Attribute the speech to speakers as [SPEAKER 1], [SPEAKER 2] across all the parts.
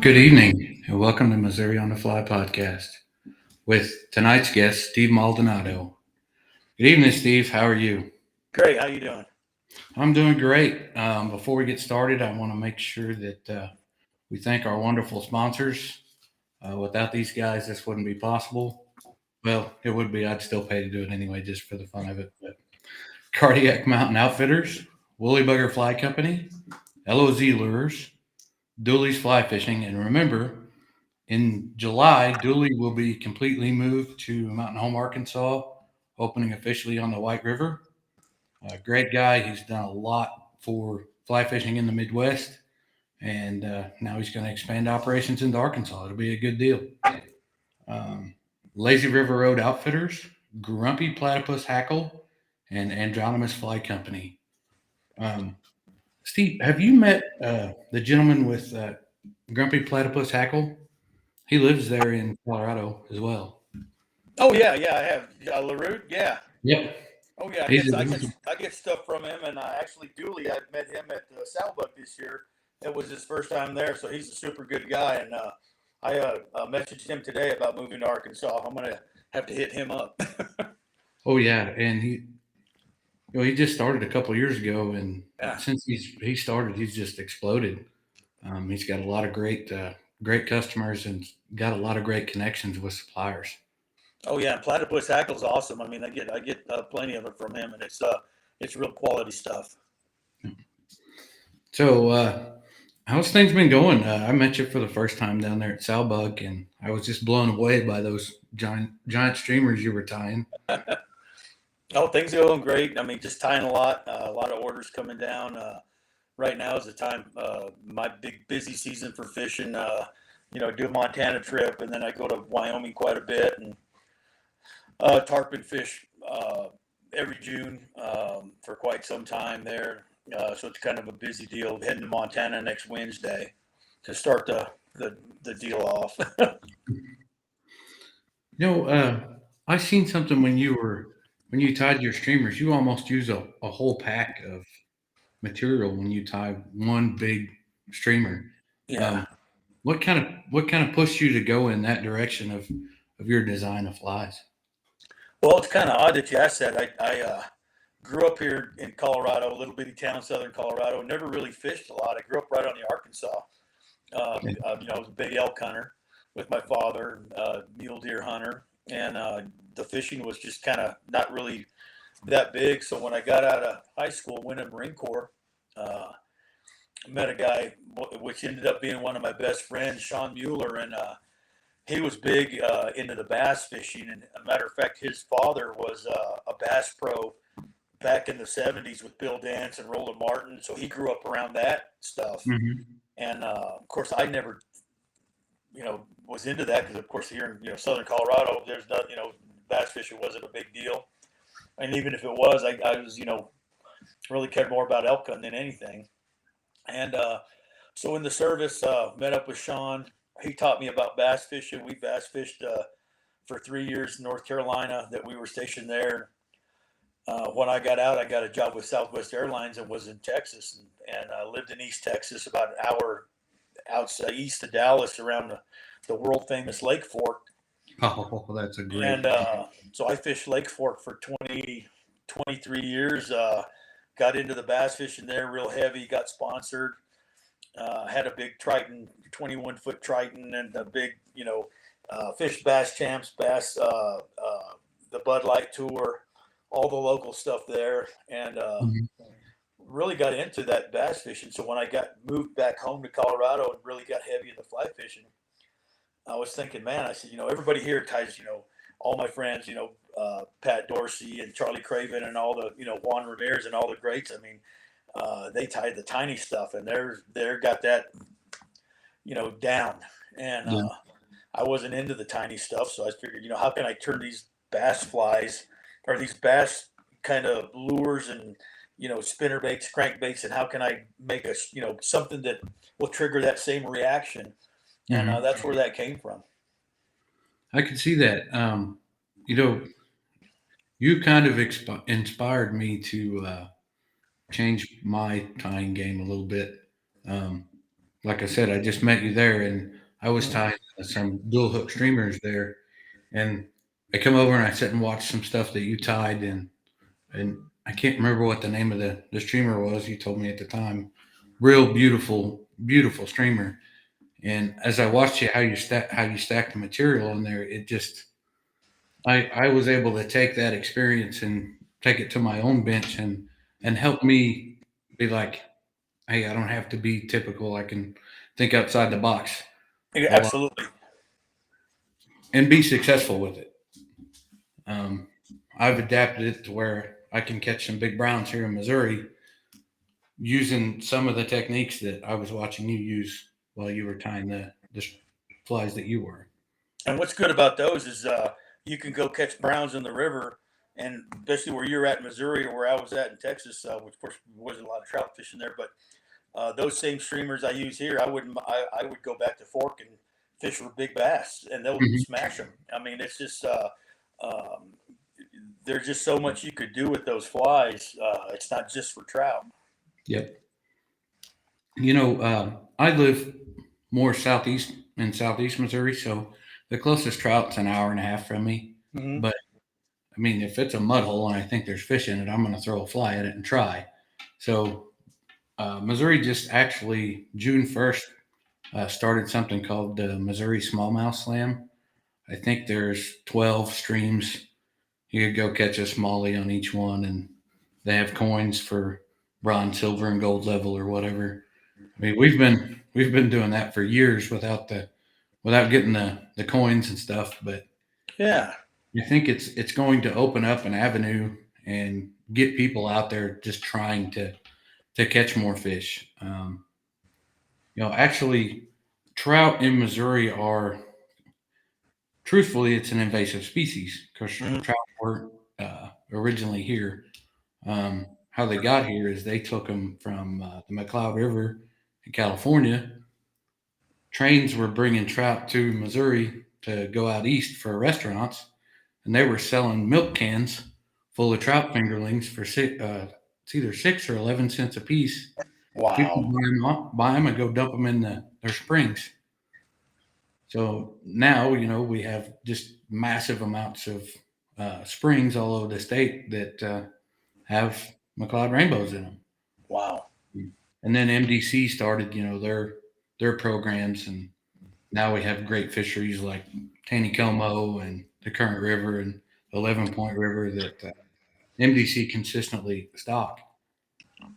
[SPEAKER 1] Good evening, and welcome to Missouri on the Fly podcast with tonight's guest, Steve Maldonado. Good evening, Steve. How are you?
[SPEAKER 2] Great. How you doing?
[SPEAKER 1] I'm doing great. Before we get started, I want to make sure that we thank our wonderful sponsors. Without these guys, this wouldn't be possible. Well, it would be. I'd still pay to do it anyway, just for the fun of it. But Cardiac Mountain Outfitters, Woolly Bugger Fly Company, LOZ Lures, Dooley's Fly Fishing, and remember, in July, Dooley will be completely moved to Mountain Home, Arkansas, opening officially on the White River. Great guy. He's done a lot for fly fishing in the Midwest, and now he's going to expand operations into Arkansas. It'll be a good deal. Um, Lazy River Road Outfitters, Grumpy Platypus Hackle, and Andromed's Fly Company. Um, Steve, have you met the gentleman with Grumpy Platypus Hackle? He lives there in Colorado as well.
[SPEAKER 2] Oh yeah. I have Larue. Yeah.
[SPEAKER 1] Yep.
[SPEAKER 2] Oh yeah. I
[SPEAKER 1] He's
[SPEAKER 2] get
[SPEAKER 1] a,
[SPEAKER 2] I get I get stuff from him, and actually Dooley, I met him at Salbuck this year. It was his first time there, so he's a super good guy. And I messaged him today about moving to Arkansas. I'm gonna have to hit him up.
[SPEAKER 1] oh yeah, and he just started a couple of years ago, and
[SPEAKER 2] Yeah.
[SPEAKER 1] since he started, he's just exploded. He's got a lot of great customers and got a lot of great connections with suppliers.
[SPEAKER 2] Oh yeah. Platypus hackle's awesome. I mean, I get plenty of it from him, and it's real quality stuff.
[SPEAKER 1] So, how's things been going? I met you for the first time down there at Salbug, and I was just blown away by those giant streamers you were tying.
[SPEAKER 2] Oh, things are going great. I mean, just tying a lot of orders coming down. Right now is the time, my big busy season for fishing. Do a Montana trip, and then I go to Wyoming quite a bit, and tarpon fish every June for quite some time there. So it's kind of a busy deal. Heading to Montana next Wednesday to start the deal off.
[SPEAKER 1] I seen something when you tied your streamers. You almost use a whole pack of material when you tie one big streamer.
[SPEAKER 2] Yeah.
[SPEAKER 1] Um, what kind of pushed you to go in that direction of your design of flies?
[SPEAKER 2] Well, it's kind of odd that you asked that. I grew up here in Colorado, a little bitty town, southern Colorado. Never really fished a lot. I grew up right on the Arkansas. I was a big elk hunter with my father, mule deer hunter, and the fishing was just kind of not really that big. So when I got out of high school, went in Marine Corps, uh, met a guy which ended up being one of my best friends, Sean Mueller, and he was big into the bass fishing. And a matter of fact, his father was a bass pro back in the '70s with Bill Dance and Roland Martin. So he grew up around that stuff.
[SPEAKER 1] Hmm.
[SPEAKER 2] And of course, I never, was into that because, of course, here in southern Colorado, there's not, bass fishing wasn't a big deal. And even if it was, I was, really cared more about elk hunting than anything. And so in the service, met up with Sean. He taught me about bass fishing. We bass fished for 3 years in North Carolina that we were stationed there. When I got out, I got a job with Southwest Airlines and was in Texas, and lived in East Texas, about an hour outside east of Dallas, around the world famous Lake Fork.
[SPEAKER 1] Oh, that's a great.
[SPEAKER 2] And so I fished Lake Fork for 23 years. Got into the bass fishing there real heavy, got sponsored. Had a big Triton, 21-foot Triton, and a big, fish bass champs, the Bud Light Tour, all the local stuff there, and
[SPEAKER 1] Mhm.
[SPEAKER 2] really got into that bass fishing. So when I got moved back home to Colorado and really got heavy into fly fishing, I was thinking, man, I said, everybody here ties, all my friends, Pat Dorsey and Charlie Craven and all the, Juan Ramirez and all the greats. I mean, they tied the tiny stuff, and they're got that, down. And
[SPEAKER 1] Yeah.
[SPEAKER 2] I wasn't into the tiny stuff, so I figured, how can I turn these bass flies or these bass kind of lures and spinner baits, crankbaits, and how can I make a something that will trigger that same reaction? And
[SPEAKER 1] Mhm.
[SPEAKER 2] that's where that came from.
[SPEAKER 1] I could see that. You know, you kind of inspired me to change my tying game a little bit. Um, like I said, I just met you there, and I was
[SPEAKER 2] Mhm.
[SPEAKER 1] tying some dual hook streamers there, and I come over and I sit and watch some stuff that you tied, and I can't remember what the name of the streamer was. You told me at the time, real beautiful, beautiful streamer. And as I watched you how you stack the material on there, it just I was able to take that experience and take it to my own bench and help me be like, hey, I don't have to be typical. I can think outside the box
[SPEAKER 2] Yeah,
[SPEAKER 1] a lot
[SPEAKER 2] absolutely.
[SPEAKER 1] and be successful with it. Um, I've adapted it to where I can catch some big browns here in Missouri using some of the techniques that I was watching you use while you were tying the flies that you were.
[SPEAKER 2] And what's good about those is you can go catch browns in the river, and especially where you're at in Missouri or where I was at in Texas, which of course wasn't a lot of trout fishing there, but those same streamers I use here, I would go back to Fork and fish for big bass, and they'll
[SPEAKER 1] Mhm.
[SPEAKER 2] smash them. I mean, it's just um, there's just so much you could do with those flies. It's not just for trout.
[SPEAKER 1] Yep. I live more southeast in southeast Missouri, so the closest trout's an hour and a half from me.
[SPEAKER 2] Hmm.
[SPEAKER 1] But I mean, if it's a mud hole and I think there's fish in it, I'm going to throw a fly at it and try. So Missouri just actually June 1st started something called the Missouri Smallmouth Slam. I think there's 12 streams. You could go catch a smallie on each one, and they have coins for bronze, silver, and gold level or whatever. I mean, we've been doing that for years without getting the coins and stuff. But
[SPEAKER 2] Yeah.
[SPEAKER 1] I think it's going to open up an avenue and get people out there just trying to catch more fish. Actually, trout in Missouri are truthfully, it's an invasive species because
[SPEAKER 2] Hmm.
[SPEAKER 1] trout weren't originally here. How they got here is they took them from the McCloud River in California. Trains were bringing trout to Missouri to go out east for restaurants, and they were selling milk cans full of trout fingerlings for it's either 6 or 11 cents a piece. People
[SPEAKER 2] Wow.
[SPEAKER 1] buy them and go dump them in their springs. So now, we have just massive amounts of springs all over the state that have McLeod rainbows in them.
[SPEAKER 2] Wow.
[SPEAKER 1] And then MDC started, their programs, and now we have great fisheries like Taneycomo and the Current River and 11 Point River that MDC consistently stock.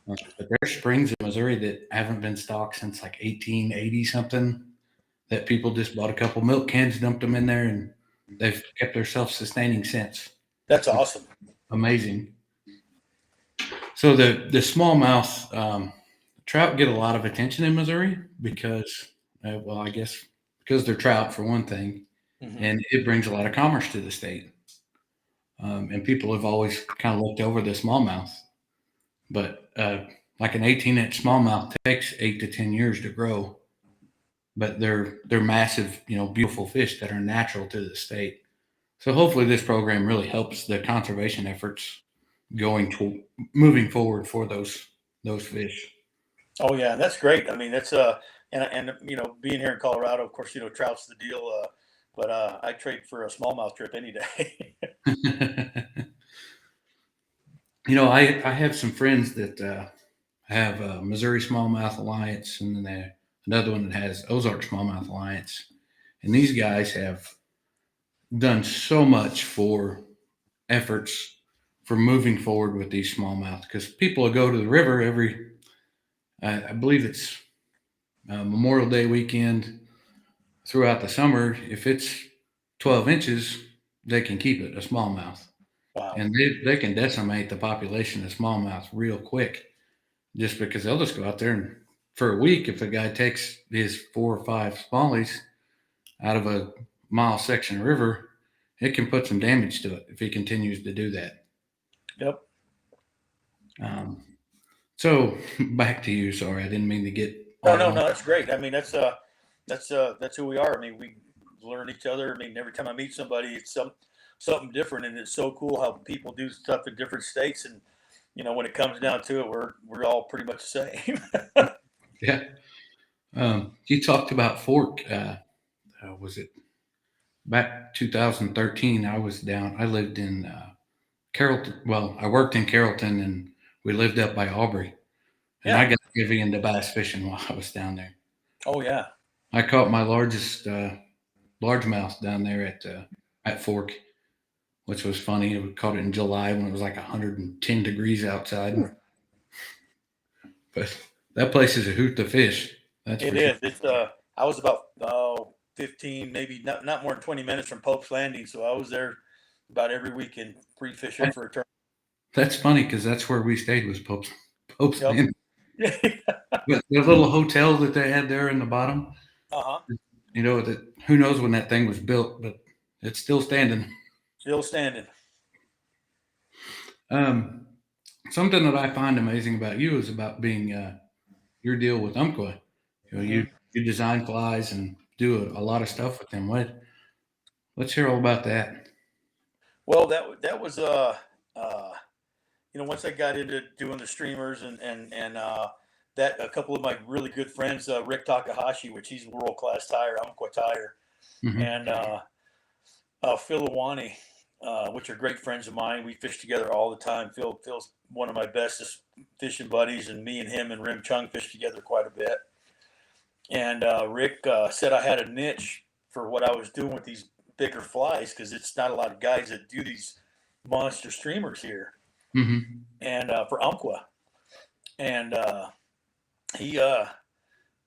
[SPEAKER 1] But there's springs in Missouri that haven't been stocked since like 1880 something. That people just bought a couple milk cans, dumped them in there, and they've kept their self-sustaining since.
[SPEAKER 2] That's
[SPEAKER 1] Which is
[SPEAKER 2] awesome.
[SPEAKER 1] amazing. So the smallmouth trout get a lot of attention in Missouri because, well, I guess because they're trout for one thing,
[SPEAKER 2] Hmm.
[SPEAKER 1] and it brings a lot of commerce to the state. And people have always kind of looked over the smallmouth, but like an 18-inch smallmouth takes 8 to 10 years to grow, but they're massive, beautiful fish that are natural to the state. So hopefully this program really helps the conservation efforts going to moving forward for those fish.
[SPEAKER 2] Oh yeah, that's great. I mean, that's and being here in Colorado, of course, trout's the deal. But I trade for a smallmouth trip any day.
[SPEAKER 1] I have some friends that have Missouri Smallmouth Alliance, and then another one that has Ozark Smallmouth Alliance, and these guys have done so much for efforts for moving forward with these smallmouth because people will go to the river every, I believe it's Memorial Day weekend throughout the summer. If it's 12 inches, they can keep it a smallmouth,
[SPEAKER 2] Wow.
[SPEAKER 1] and they can decimate the population of smallmouth real quick just because they'll just go out there and for a week, if a guy takes his 4 or 5 smallies out of a mile section of river, it can put some damage to it if he continues to do that.
[SPEAKER 2] Yep.
[SPEAKER 1] Um, so back to you. Sorry, I didn't mean to get
[SPEAKER 2] No,
[SPEAKER 1] all
[SPEAKER 2] no,
[SPEAKER 1] on.
[SPEAKER 2] no. That's great. I mean, that's who we are. I mean, we learn each other. I mean, every time I meet somebody, it's something different, and it's so cool how people do stuff in different states. And when it comes down to it, we're all pretty much the same.
[SPEAKER 1] Yeah. You talked about Fork. Was it back 2013? I was down. I lived in Carrollton. Well, I worked in Carrollton, and we lived up by Aubrey. And I
[SPEAKER 2] Yeah.
[SPEAKER 1] got heavy into bass fishing while I was down there.
[SPEAKER 2] Oh yeah.
[SPEAKER 1] I caught my largest largemouth down there at Fork, which was funny. We caught it in July when it was like 110 degrees outside. But that place is a hoot to fish. That's
[SPEAKER 2] It
[SPEAKER 1] for sure.
[SPEAKER 2] is. It's I was about 15, maybe not more than 20 minutes from Pope's Landing, so I was there about every weekend pre-fishing for a turn.
[SPEAKER 1] That's funny because that's where we stayed was Pope's
[SPEAKER 2] Yep.
[SPEAKER 1] Landing. But the little hotel that they had there in the bottom,
[SPEAKER 2] Uh-huh.
[SPEAKER 1] that who knows when that thing was built, but it's still standing.
[SPEAKER 2] Still standing.
[SPEAKER 1] Um, Something that I find amazing about you is about being your deal with Umpqua.
[SPEAKER 2] Hmm.
[SPEAKER 1] You design flies and do a lot of stuff with them. Let's hear all about that.
[SPEAKER 2] Well, that was once I got into doing the streamers and that a couple of my really good friends, Rick Takahashi, which he's world class tire, Umpqua tire,
[SPEAKER 1] Hmm.
[SPEAKER 2] and Phil Iwani, which are great friends of mine. We fish together all the time. Phil's one of my bestest fishing buddies, and me and him and Rim Chung fish together quite a bit. And Rick said I had a niche for what I was doing with these bigger flies because it's not a lot of guys that do these monster streamers here,
[SPEAKER 1] Hmm.
[SPEAKER 2] and for Umpqua. And he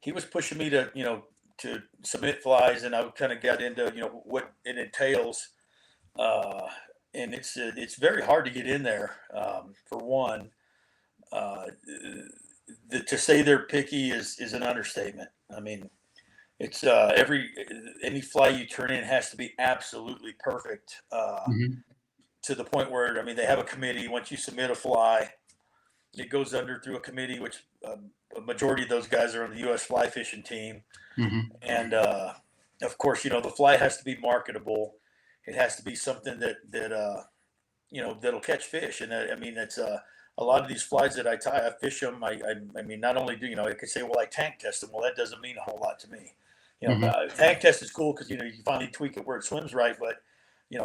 [SPEAKER 2] he was pushing me to submit flies, and I kind of got into what it entails. Uh, and it's very hard to get in there. For one, uh, to say they're picky is an understatement. I mean, it's any fly you turn in has to be absolutely perfect,
[SPEAKER 1] Hmm.
[SPEAKER 2] to the point where I mean they have a committee. Once you submit a fly, it goes under through a committee, which a majority of those guys are on the U.S. fly fishing team,
[SPEAKER 1] Hmm.
[SPEAKER 2] and of course the fly has to be marketable. It has to be something that that'll catch fish. And I mean, it's a lot of these flies that I tie, I fish them. I mean, not only do I could say, well, I tank test them. Well, that doesn't mean a whole lot to me.
[SPEAKER 1] Hmm.
[SPEAKER 2] Tank test is cool because you finally tweak it where it swims right. But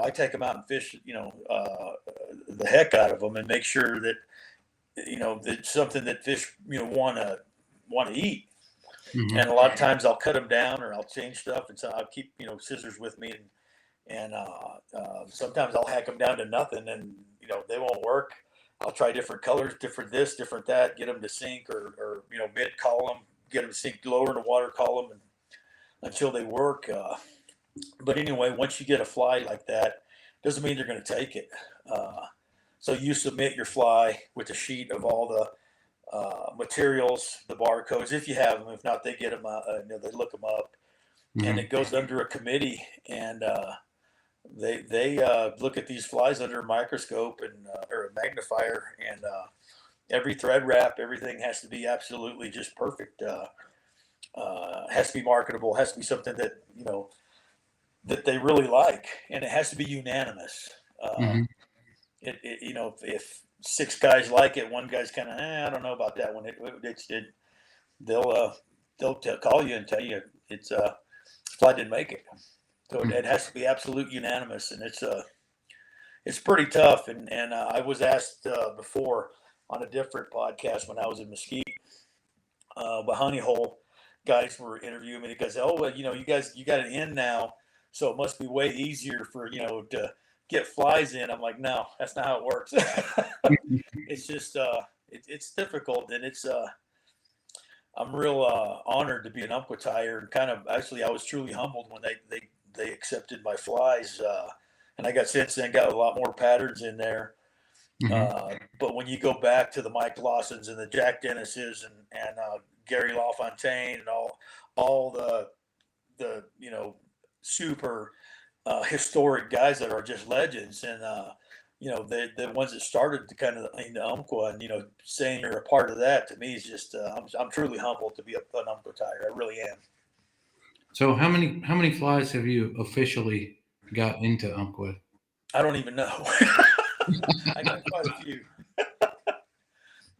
[SPEAKER 2] I take them out and fish, the heck out of them and make sure that it's something that fish want to eat.
[SPEAKER 1] Hmm.
[SPEAKER 2] And a lot of times I'll cut them down or I'll change stuff, and so I'll keep scissors with me, and sometimes I'll hack them down to nothing, and they won't work. I'll try different colors, different this, different that, get them to sink, or mid column, get them to sink lower in the water column, and, until they work. But anyway, once you get a fly like that, doesn't mean they're going to take it. So you submit your fly with a sheet of all the materials, the barcodes, if you have them. If not, they get them. They look them up, and
[SPEAKER 1] Hmm.
[SPEAKER 2] it goes under a committee, and they look at these flies under a microscope and or a magnifier, and every thread wrap, everything has to be absolutely just perfect. Has to be marketable. Has to be something that that they really like, and it has to be unanimous. Uh,
[SPEAKER 1] Hmm.
[SPEAKER 2] if six guys like it, one guy's kind of I don't know about that one. They'll call you and tell you it's fly didn't make it. So it has to be absolute unanimous, and it's pretty tough. And I was asked before on a different podcast when I was in Mesquite, the Honey Hole guys were interviewing me. They said, "Oh well, you got an in now, so it must be way easier for to get flies in." I'm like, no, that's not how it works. It's just it's difficult, and I'm real honored to be an Umpqua tire, and kind of actually I was truly humbled when they accepted my flies, and I got since then got a lot more patterns in there.
[SPEAKER 1] Hmm.
[SPEAKER 2] But when you go back to the Mike Lawsons and the Jack Dennises and Gary LaFontaine and all the super historic guys that are just legends, and the ones that started to kind of into Umpqua, and saying you're a part of that to me is just I'm truly humbled to be an Umpqua tire. I really am.
[SPEAKER 1] So how many flies have you officially got into Umpqua?
[SPEAKER 2] I don't even know. I got quite a few.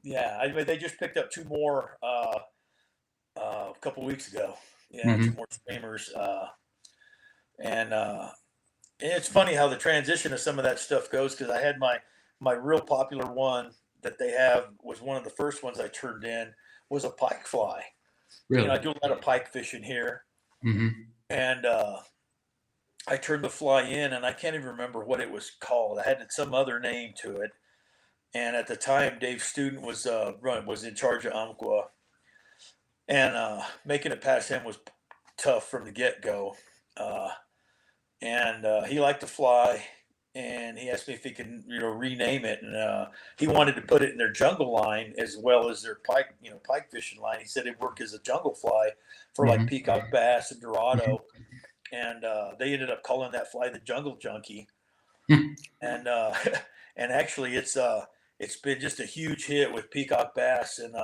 [SPEAKER 2] Yeah, I mean they just picked up two more a couple weeks ago. Yeah,
[SPEAKER 1] Hmm.
[SPEAKER 2] two more streamers. And it's funny how the transition of some of that stuff goes because I had my real popular one that they have was one of the first ones I turned in was a pike fly. I
[SPEAKER 1] Really?
[SPEAKER 2] do a lot of pike fishing here,
[SPEAKER 1] Hmm.
[SPEAKER 2] and I turned the fly in, and I can't even remember what it was called. I had some other name to it, and at the time, Dave Student was in charge of Umpqua, and making it past him was tough from the get go. Uh, and he liked to fly, and he asked me if he could rename it, and he wanted to put it in their jungle line as well as their pike fishing line. He said it'd work as a jungle fly for like
[SPEAKER 1] Hmm.
[SPEAKER 2] peacock bass and dorado, and they ended up calling that fly the jungle junkie. And and actually it's been just a huge hit with peacock bass, and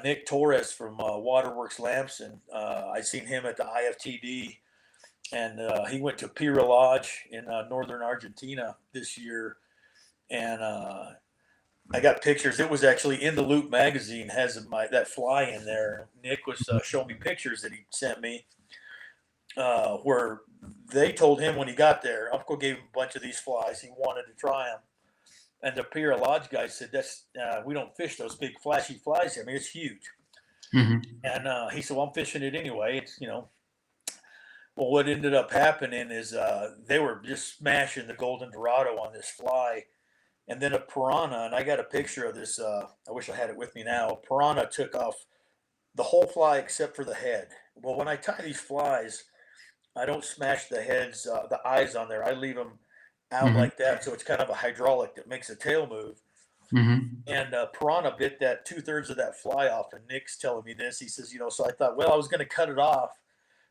[SPEAKER 2] Nick Torres from Waterworks Lamson. I seen him at the IFTD, and he went to Pira Lodge in northern Argentina this year. And I got pictures. It was actually in the Loop magazine. Has that fly in there. Nick was showing me pictures that he sent me, where they told him when he got there, Uncle gave him a bunch of these flies. He wanted to try them. And the Pira Lodge guy said, "That's we don't fish those big flashy flies. I mean, it's huge."
[SPEAKER 1] Hmm.
[SPEAKER 2] And he said, "Well, I'm fishing it anyway. It's Well, what ended up happening is they were just smashing the golden dorado on this fly, and then a piranha. And I got a picture of this. I wish I had it with me now. A piranha took off the whole fly except for the head. Well, when I tie these flies, I don't smash the heads, the eyes on there. I leave them out
[SPEAKER 1] Hmm.
[SPEAKER 2] like that, so it's kind of a hydraulic that makes the tail move.
[SPEAKER 1] Hmm.
[SPEAKER 2] And piranha bit that 2/3 of that fly off. And Nick's telling me this. He says, so I thought, well, I was going to cut it off.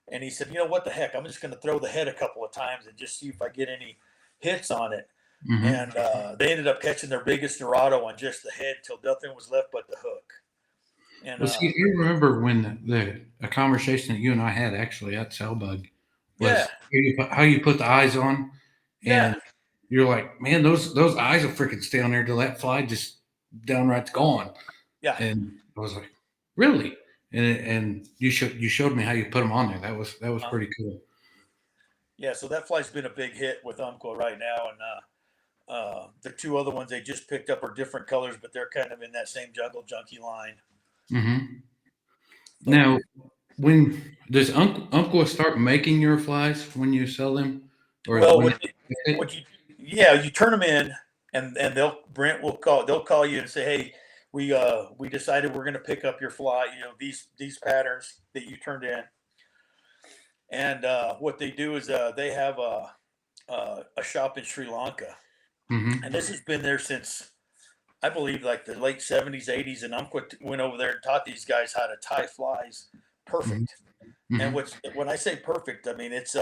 [SPEAKER 2] And he said, what the heck? I'm just going to throw the head a couple of times and just see if I get any hits on it.
[SPEAKER 1] Hmm.
[SPEAKER 2] And they ended up catching their biggest Dorado on just the head till nothing was left but the hook. And
[SPEAKER 1] Well, see, I remember when a conversation that you and I had actually at Cellbug
[SPEAKER 2] yeah,
[SPEAKER 1] was how you put the eyes on,
[SPEAKER 2] yeah,
[SPEAKER 1] and you're like, man, those eyes will freaking stay on there till that fly just downright's gone.
[SPEAKER 2] yeah,
[SPEAKER 1] And I was like, really? And you showed me how you put them on there. That was
[SPEAKER 2] uh,
[SPEAKER 1] pretty cool.
[SPEAKER 2] yeah. So that fly's been a big hit with Umpqua right now. And the two other ones they just picked up are different colors, but they're kind of in that same jungle junkie line.
[SPEAKER 1] Hmm.
[SPEAKER 2] But
[SPEAKER 1] Now, when does Umpqua start making your flies when you sell them, or
[SPEAKER 2] well,
[SPEAKER 1] when?
[SPEAKER 2] what you yeah, you turn them in, and Brent will they'll call you and say, hey, we decided we're going to pick up your fly, these patterns that you turned in. And what they do is they have a shop in Sri Lanka, and
[SPEAKER 1] Hmm.
[SPEAKER 2] this has been there since I believe like the late 70s, 80s. And went over there and taught these guys how to tie flies
[SPEAKER 1] Hmm.
[SPEAKER 2] perfect. And
[SPEAKER 1] Hmm.
[SPEAKER 2] when I say perfect, I mean it's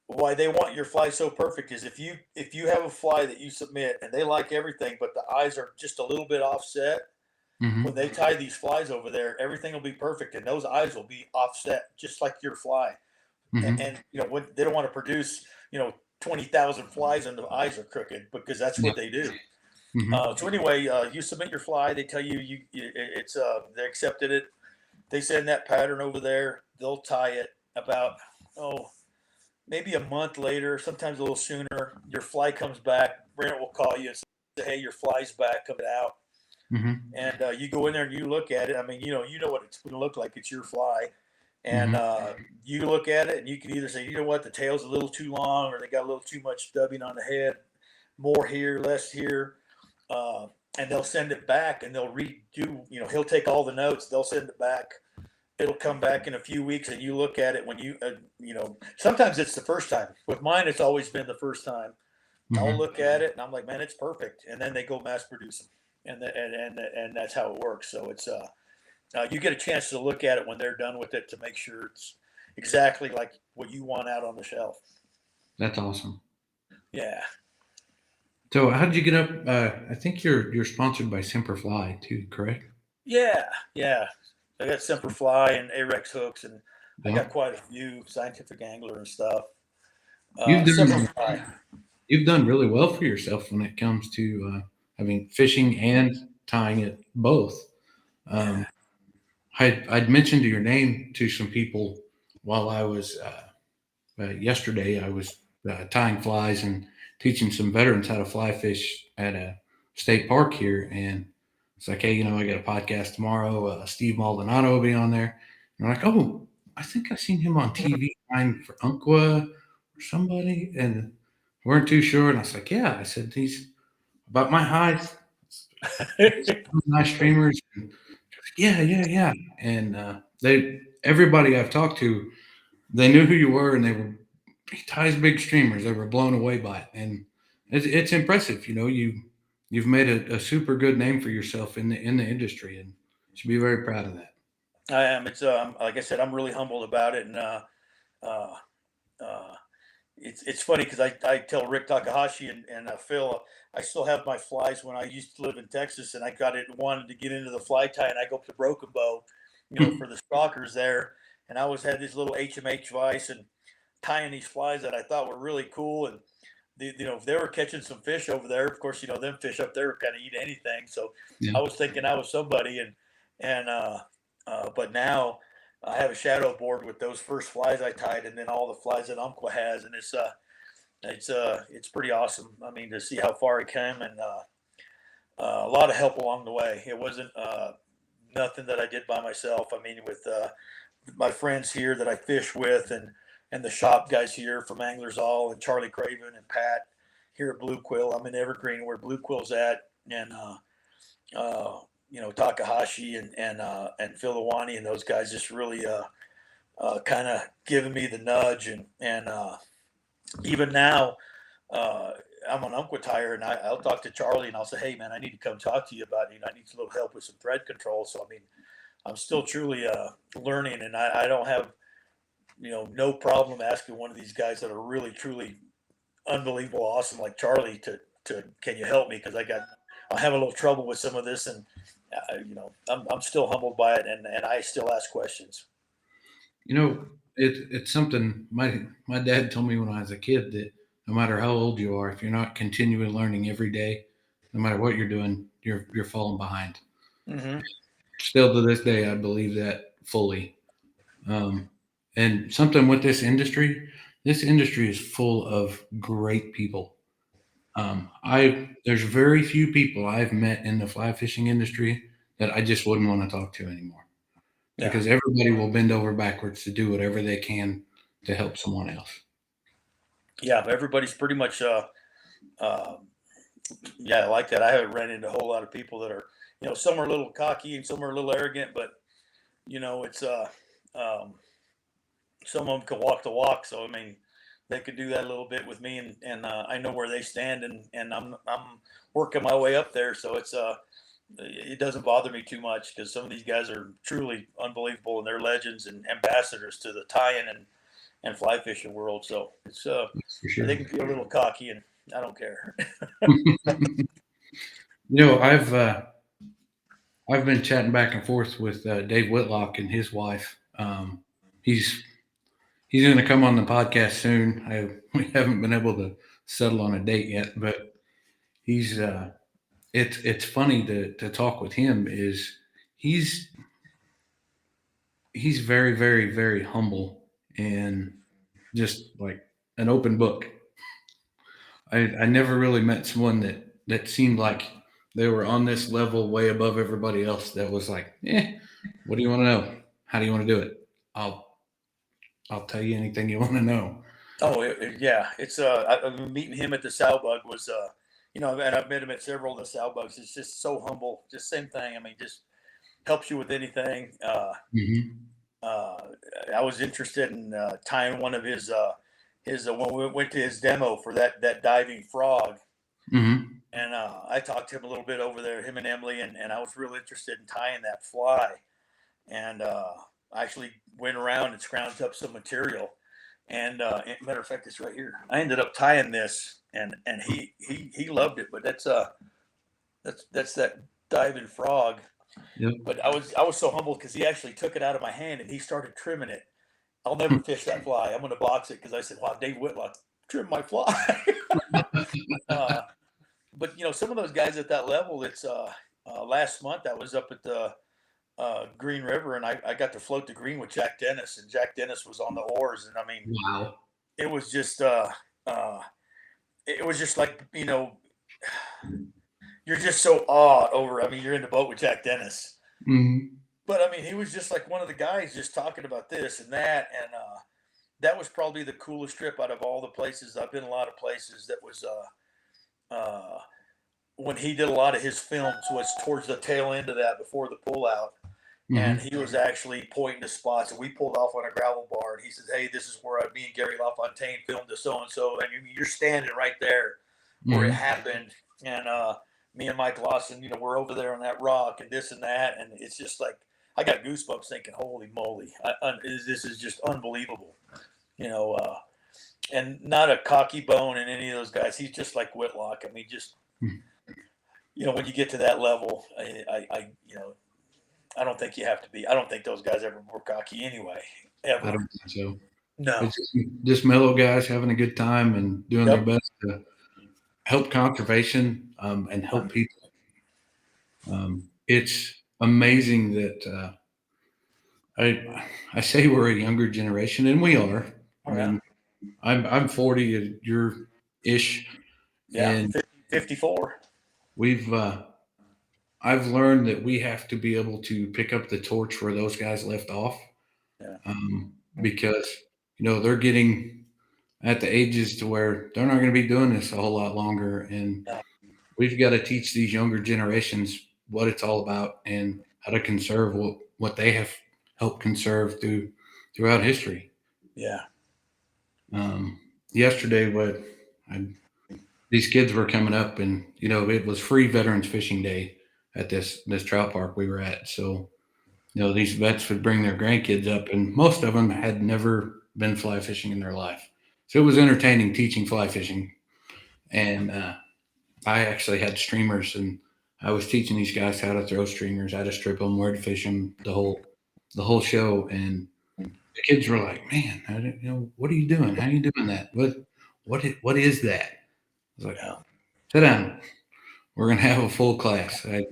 [SPEAKER 2] why they want your fly so perfect is if you have a fly that you submit and they like everything, but the eyes are just a little bit offset. When
[SPEAKER 1] Hmm.
[SPEAKER 2] they tie these flies over there, everything will be perfect, and those eyes will be offset just like your fly.
[SPEAKER 1] Hmm.
[SPEAKER 2] And when they don't want to produce 20,000 flies and the eyes are crooked because that's
[SPEAKER 1] Yeah.
[SPEAKER 2] what they do.
[SPEAKER 1] Hmm.
[SPEAKER 2] So anyway, you submit your fly. They tell it's they accepted it. They send that pattern over there. They'll tie it about oh maybe a month later, sometimes a little sooner. Your fly comes back. Brent will call you and say, "Hey, your fly's back. Coming out."
[SPEAKER 1] Hmm.
[SPEAKER 2] And you go in there and you look at it. I mean, you know what it's going to look like. It's your fly, and
[SPEAKER 1] Hmm.
[SPEAKER 2] you look at it and you can either say, the tail's a little too long, or they got a little too much stubbing on the head, more here, less here. Uh, and they'll send it back and they'll redo. He'll take all the notes. They'll send it back. It'll come back in a few weeks, and you look at it when sometimes it's the first time. With mine, it's always been the first time. I'll
[SPEAKER 1] Hmm.
[SPEAKER 2] look at it and I'm like, man, it's perfect. And then they go mass produce them, and that's how it works. So it's you get a chance to look at it when they're done with it to make sure it's exactly like what you want out on the shelf.
[SPEAKER 1] That's awesome.
[SPEAKER 2] Yeah,
[SPEAKER 1] So, how did you get up? I think you're sponsored by Semperfly too, correct?
[SPEAKER 2] yeah. I got Semperfly and Arex hooks, and I
[SPEAKER 1] Yeah.
[SPEAKER 2] got quite a few Scientific Angler and stuff.
[SPEAKER 1] You've done
[SPEAKER 2] Semperfly,
[SPEAKER 1] you've done really well for yourself when it comes to fishing and tying it both. Um,
[SPEAKER 2] yeah.
[SPEAKER 1] I'd mentioned your name to some people while I was yesterday. I was tying flies and teaching some veterans how to fly fish at a state park here, and it's like, hey, I got a podcast tomorrow. Steve Maldonado will be on there. And I'm like, oh, I think I seen him on TV tying for Umpqua or somebody, and weren't too sure. And I was like, yeah. I said he's about my height, nice streamers. And yeah, yeah, yeah. And everybody I've talked to, they knew who you were, and he ties big streamers. They were blown away by it, and it's impressive. You've made a super good name for yourself in the industry, and you should be very proud of that.
[SPEAKER 2] I am. It's like I said, I'm really humbled about it, and uh, uh, it's funny because I tell Rick Takahashi and Phil, I still have my flies when I used to live in Texas, and I wanted to get into the fly tie, and I go up to Broken Bow, for the stalkers there, and I always had this little HMH vise and tying these flies that I thought were really cool, and if they were catching some fish over there, of course, them fish up there kind of eat anything, so
[SPEAKER 1] Yeah.
[SPEAKER 2] I was thinking I was somebody, and but now. I have a shadow board with those first flies I tied, and then all the flies that Umpqua has, and it's pretty awesome. I mean, to see how far it came, and a lot of help along the way. It wasn't nothing that I did by myself. I mean, with my friends here that I fish with, and the shop guys here from Anglers All, and Charlie Craven and Pat here at Blue Quill. I'm in Evergreen where Blue Quill's at, and Takahashi and Phil Iwani and those guys just really kind of giving me the nudge, and even now, uh, I'm on Umpqua Tire, and I'll talk to Charlie, and I'll say, hey man, I need to come talk to you about, I need a little help with some thread control. So I mean, I'm still truly learning, and I don't have no problem asking one of these guys that are really truly unbelievable, awesome like Charlie to can you help me, because I have a little trouble with some of this, and I'm still humbled by it, and I still ask questions.
[SPEAKER 1] It's something my dad told me when I was a kid that no matter how old you are, if you're not continually learning every day, no matter what you're doing, you're falling behind.
[SPEAKER 2] Hmm.
[SPEAKER 1] Still to this day, I believe that fully. Um, and something with this industry is full of great people. I There's very few people I've met in the fly fishing industry that I just wouldn't want to talk to anymore,
[SPEAKER 2] Yeah,
[SPEAKER 1] because everybody will bend over backwards to do whatever they can to help someone else.
[SPEAKER 2] yeah, but everybody's pretty much uh, yeah, I like that. I haven't ran into a whole lot of people that are, some are a little cocky and some are a little arrogant, but it's um, some of them can walk the walk. So I mean, they could do that a little bit with me, and I know where they stand, and I'm working my way up there. So it doesn't bother me too much, because some of these guys are truly unbelievable, and they're legends and ambassadors to the tie-in and fly fishing world. So
[SPEAKER 1] For sure.
[SPEAKER 2] they can be a little cocky, and I don't care.
[SPEAKER 1] I've been chatting back and forth with Dave Whitlock and his wife. He's he's going to come on the podcast soon. We haven't been able to settle on a date yet, but he's it's funny to talk with him. Is he's he's very very very humble and just like an open book. I never really met someone that seemed like they were on this level way above everybody else, that was like, what do you want to know? How do you want to do it? I'll I'll tell you anything you want to know.
[SPEAKER 2] Oh, yeah. It's meeting him at the Sow Bug was and I've met him at several of the Sow Bugs. It's just so humble. Just same thing. I mean, just helps you with anything.
[SPEAKER 1] Hmm.
[SPEAKER 2] Uh, I was interested in tying one of his when we went to his demo for that diving frog,
[SPEAKER 1] Hmm.
[SPEAKER 2] and I talked to him a little bit over there, him and Emily, and I was real interested in tying that fly, and I actually went around and scrounged up some material. And matter of fact, it's right here. I ended up tying this, and he loved it. But that's that diving frog.
[SPEAKER 1] Yep.
[SPEAKER 2] But I was so humbled because he actually took it out of my hand and he started trimming it. I'll never fish that fly. I'm going to box it because I said, "Wow, Dave Whitlock trimmed my fly." uh, but some of those guys at that level. It's last month I was up at the Green River, and I got to float the green with Jack Dennis, and Jack Dennis was on the oars, and I mean,
[SPEAKER 1] Wow.
[SPEAKER 2] it was just uh, it was just like, you're just so awed over. I mean, you're in the boat with Jack Dennis,
[SPEAKER 1] Hmm.
[SPEAKER 2] but I mean, he was just like one of the guys, just talking about this and that, and that was probably the coolest trip out of all the places. I've been a lot of places. That was uh, when he did a lot of his films was towards the tail end of that before the pullout, and
[SPEAKER 1] Hmm.
[SPEAKER 2] he was actually pointing to spots. And we pulled off on a gravel bar, and he says, "Hey, this is where me and Gary LaFontaine filmed the so and so." And you're standing right there where it
[SPEAKER 1] Hmm.
[SPEAKER 2] happened, and me and Mike Lawson, we're over there on that rock and this and that, and it's just like I got goosebumps thinking, "Holy moly, this is just unbelievable." You know, uh, and not a cocky bone in any of those guys. He's just like Whitlock. I mean, just when you get to that level, I don't think you have to be. I don't think those guys ever were cocky anyway,
[SPEAKER 1] I
[SPEAKER 2] ever.
[SPEAKER 1] don't think so.
[SPEAKER 2] No.
[SPEAKER 1] It's just mellow guys having a good time and doing their
[SPEAKER 2] Yep.
[SPEAKER 1] best to help conservation and help people. It's amazing that I say we're a younger generation, and we are. I
[SPEAKER 2] Oh yeah.
[SPEAKER 1] mean, I'm 40, and you're ish,
[SPEAKER 2] Yeah.
[SPEAKER 1] and
[SPEAKER 2] 54.
[SPEAKER 1] we've I've learned that we have to be able to pick up the torch where those guys left off,
[SPEAKER 2] Yeah.
[SPEAKER 1] because they're getting at the ages to where they're not going to be doing this a whole lot longer, and
[SPEAKER 2] Yeah.
[SPEAKER 1] we've got to teach these younger generations what it's all about and how to conserve what they have helped conserve throughout history.
[SPEAKER 2] Yeah.
[SPEAKER 1] Yesterday, I, these kids were coming up, and it was free Veterans Fishing Day at this trout park we were at. So these vets would bring their grandkids up, and most of them had never been fly fishing in their life. So it was entertaining teaching fly fishing, and I actually had streamers, and I was teaching these guys how to throw streamers, how to strip them, where to fish them, the whole show. And the kids were like, "Man, what are you doing? How are you doing that? What is that?" I was like,
[SPEAKER 2] Yeah.
[SPEAKER 1] "Sit down. We're gonna have a full class." I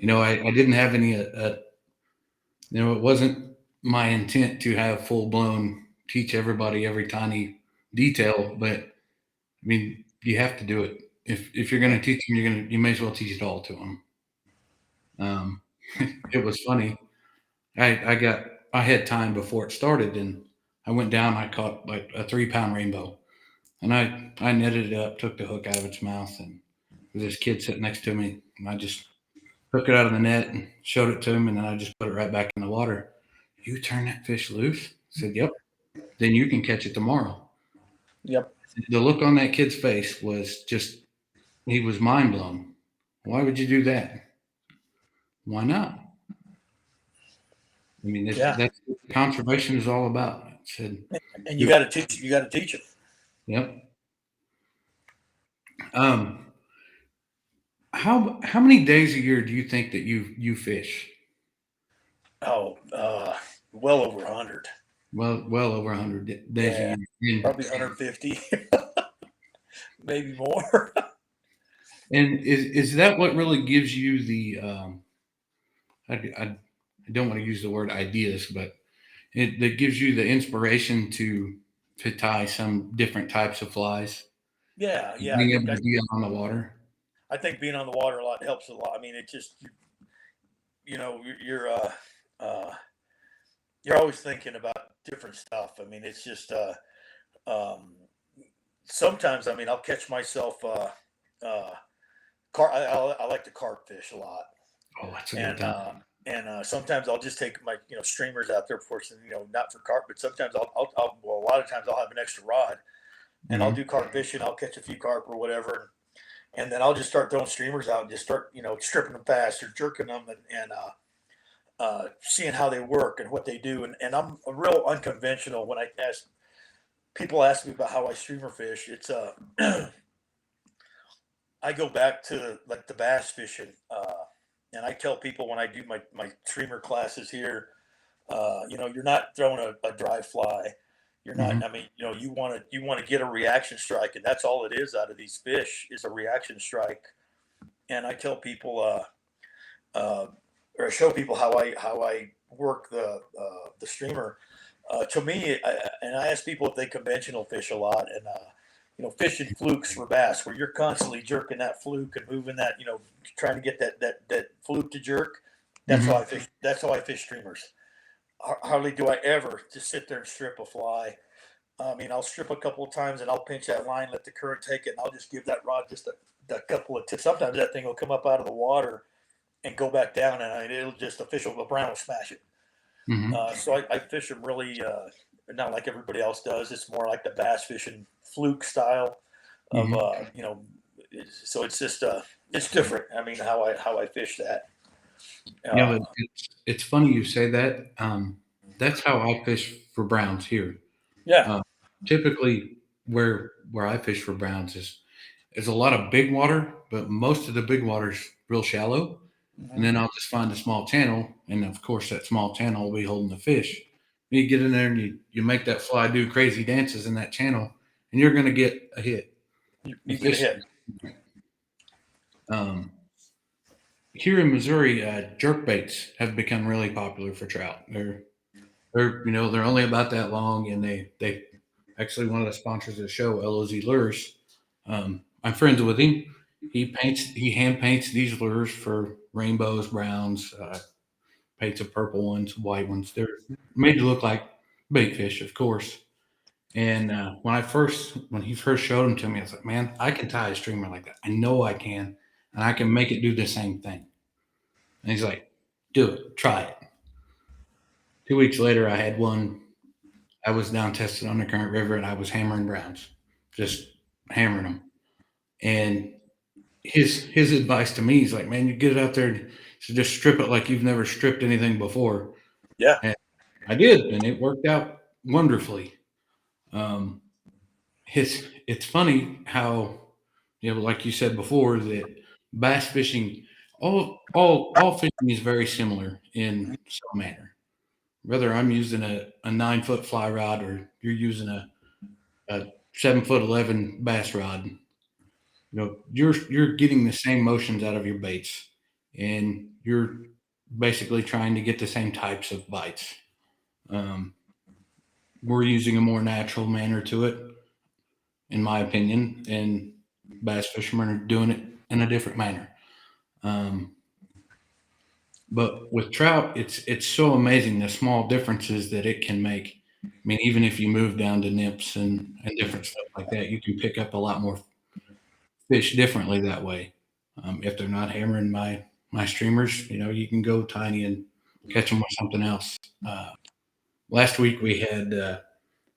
[SPEAKER 1] didn't have any. It wasn't my intent to have full blown teach everybody every tiny detail, but I mean, you have to do it. If you're going to teach them, you may as well teach it all to them. Um, it was funny. I had time before it started, and I went down. I caught like a 3 pound rainbow, and I netted it up, took the hook out of its mouth, and there's this kid sitting next to me, and I just took it out of the net and showed it to him, and then I just put it right back in the water. You turn that fish loose? I said, "Yep." Then you can catch it tomorrow.
[SPEAKER 2] Yep.
[SPEAKER 1] The look on that kid's face was just, he was mind blown. Why would you do that? Why not? I mean,
[SPEAKER 2] Yeah.
[SPEAKER 1] that's what conservation is all about. I said,
[SPEAKER 2] And you
[SPEAKER 1] "Do
[SPEAKER 2] got to teach. You got to teach them.
[SPEAKER 1] Yep. Um, how many days a year do you think that you fish?
[SPEAKER 2] Oh, well over 100.
[SPEAKER 1] Well over 100 days a
[SPEAKER 2] Yeah.
[SPEAKER 1] year.
[SPEAKER 2] Probably 150, maybe more.
[SPEAKER 1] And is that what really gives you the I don't want to use the word ideas, but that gives you the inspiration to tie some different types of flies,
[SPEAKER 2] Yeah. Yeah.
[SPEAKER 1] being able to be on the water.
[SPEAKER 2] I think being on the water a lot helps a lot. I mean, it just uh, you're always thinking about different stuff. I mean, it's just um, sometimes. I mean, I'll catch myself. Uh, I like to carp fish a lot,
[SPEAKER 1] Oh, that's a good
[SPEAKER 2] and
[SPEAKER 1] time.
[SPEAKER 2] sometimes I'll just take my streamers out there. Of course, not for carp, but sometimes well, a lot of times I'll have an extra rod, and I'll
[SPEAKER 1] Hmm.
[SPEAKER 2] do carp fishing. I'll catch a few carp or whatever, and then I'll just start throwing streamers out and just start stripping them fast or jerking them and seeing how they work and what they do. And I'm a real unconventional when people ask me about how I streamer fish. It's I go back to like the bass fishing, and I tell people when I do my streamer classes here, you're not throwing a dry fly. You're not.
[SPEAKER 1] Hmm.
[SPEAKER 2] I mean, you want to get a reaction strike, and that's all it is out of these fish is a reaction strike. And I tell people, or show people how I work the streamer. To me, and I ask people if they conventional fish a lot, and fishing flukes for bass, where you're constantly jerking that fluke and moving that, trying to get that fluke to jerk. That's how I
[SPEAKER 1] Hmm.
[SPEAKER 2] fish. That's how I fish streamers. Hardly do I ever just sit there and strip a fly. I mean, I'll strip a couple of times and I'll pinch that line, let the current take it, and I'll just give that rod just a couple of tips. Sometimes that thing will come up out of the water and go back down, and it'll just the brown will smash it.
[SPEAKER 1] Hmm.
[SPEAKER 2] So I fish them really not like everybody else does. It's more like the bass fishing fluke style of
[SPEAKER 1] Hmm.
[SPEAKER 2] so it's just it's different. I mean, how I fish that.
[SPEAKER 1] Yeah,
[SPEAKER 2] Uh,
[SPEAKER 1] it's funny you say that. That's how I fish for browns here.
[SPEAKER 2] yeah.
[SPEAKER 1] Uh, Typically, where I fish for browns is a lot of big water, but most of the big water's real shallow. And
[SPEAKER 2] Mhm.
[SPEAKER 1] then I'll just find a small channel, and of course that small channel will be holding the fish. You get in there and you make that fly do crazy dances in that channel, and you're going to get a hit. The
[SPEAKER 2] You get a
[SPEAKER 1] fish.
[SPEAKER 2] hit.
[SPEAKER 1] Um, Here in Missouri, jerk baits have become really popular for trout. They're only about that long, and they actually one of the sponsors of the show, LOZ Lures. I'm friends with him. He hand paints these lures for rainbows, browns, paints of purple ones, white ones. They're made to look like bait fish, of course. And when he first showed them to me, I was like, man, I can tie a streamer like that. I know I can, and I can make it do the same thing. And he's like, do it, try it. 2 weeks later, I had one. I was down testing on the Current River, and I was hammering browns, just hammering them. And his advice to me is like, man, you get it out there and just strip it like you've never stripped anything before.
[SPEAKER 2] Yeah.
[SPEAKER 1] And I did, and it worked out wonderfully. Um, it's funny how like you said before, that bass fishing, all fishing is very similar in some manner. Whether I'm using a 9 foot fly rod or you're using a 7 foot 11 bass rod, you're getting the same motions out of your baits, and you're basically trying to get the same types of bites. Um, we're using a more natural manner to it, in my opinion, and bass fishermen are doing it in a different manner. Um, but with trout, it's so amazing the small differences that it can make. I mean, even if you move down to nymphs and different stuff like that, you can pick up a lot more fish differently that way. If they're not hammering my streamers, you can go tiny and catch them with something else. Last week we had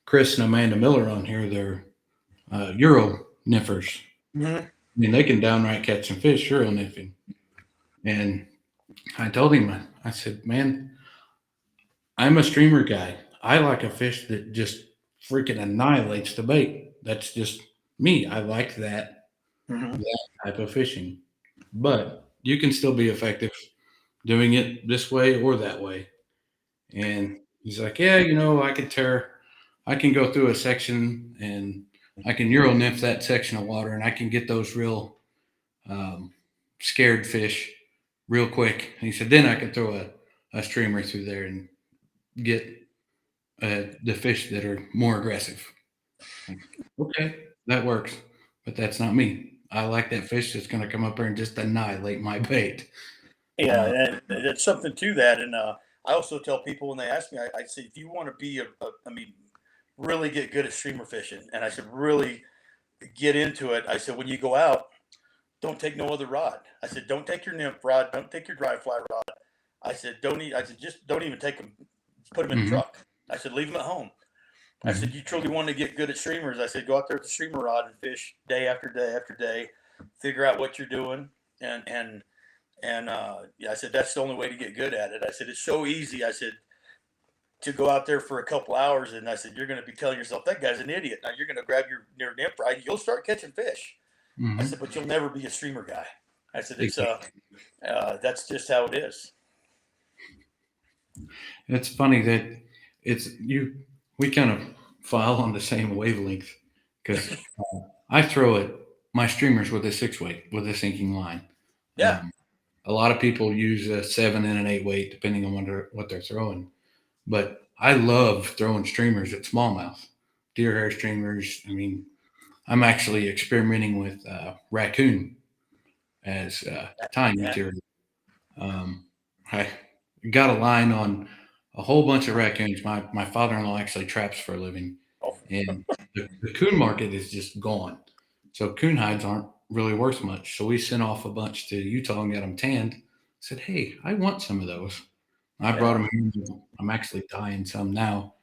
[SPEAKER 1] Chris and Amanda Miller on here. They're Euro nymphers.
[SPEAKER 2] Hmm.
[SPEAKER 1] I mean, they can downright catch some fish Euro nymphing. And I told him, I said, man, I'm a streamer guy. I like a fish that just freaking annihilates the bait. That's just me. I like
[SPEAKER 2] Hmm.
[SPEAKER 1] that type of fishing. But you can still be effective doing it this way or that way. And he's like, yeah, I can go through a section and I can Euro nymph that section of water, and I can get those real um, scared fish real quick. And he said, then I can throw a streamer through there and get the fish that are more aggressive. Like, okay, that works, but that's not me. I like that fish that's going to come up there and just annihilate my bait.
[SPEAKER 2] Yeah,
[SPEAKER 1] Uh,
[SPEAKER 2] and it's something to that. And I also tell people when they ask me, I say, if you want to be I mean, really get good at streamer fishing, and I said, really get into it. I said, when you go out, don't take no other rod. I said, don't take your nymph rod, don't take your dry fly rod. I said, I said, just don't even take them, put them in the
[SPEAKER 1] mhm,
[SPEAKER 2] truck. I said, leave them at home. I said,
[SPEAKER 1] mhm.
[SPEAKER 2] you truly want to get good at streamers. I said, go out there with the streamer rod and fish day after day after day, figure out what you're doing, and yeah, I said that's the only way to get good at it. I said it's so easy. I said to go out there for a couple hours, and I said you're going to be telling yourself that guy's an idiot. Now you're going to grab your nymph rod, you'll start catching fish. I said,
[SPEAKER 1] Mhm.
[SPEAKER 2] but you'll never be a streamer guy. I said it's
[SPEAKER 1] Exactly.
[SPEAKER 2] that's just how it is.
[SPEAKER 1] It's funny that it's you. We kind of file on the same wavelength because I throw it my streamers with a 6 weight with a sinking line.
[SPEAKER 2] Yeah.
[SPEAKER 1] Um, A lot of people use a 7 and an 8 weight depending on what they're throwing. But I love throwing streamers at smallmouth, deer hair streamers. I mean, I'm actually experimenting with raccoon as tying
[SPEAKER 2] Yeah.
[SPEAKER 1] material. Um, I got a line on a whole bunch of raccoons. My father-in-law actually traps for a living,
[SPEAKER 2] Oh,
[SPEAKER 1] and the coon market is just gone. So coon hides aren't really worth much. So we sent off a bunch to Utah and got them tanned. Said, hey, I want some of those. I brought
[SPEAKER 2] yeah.
[SPEAKER 1] them here. I'm actually dyeing some now.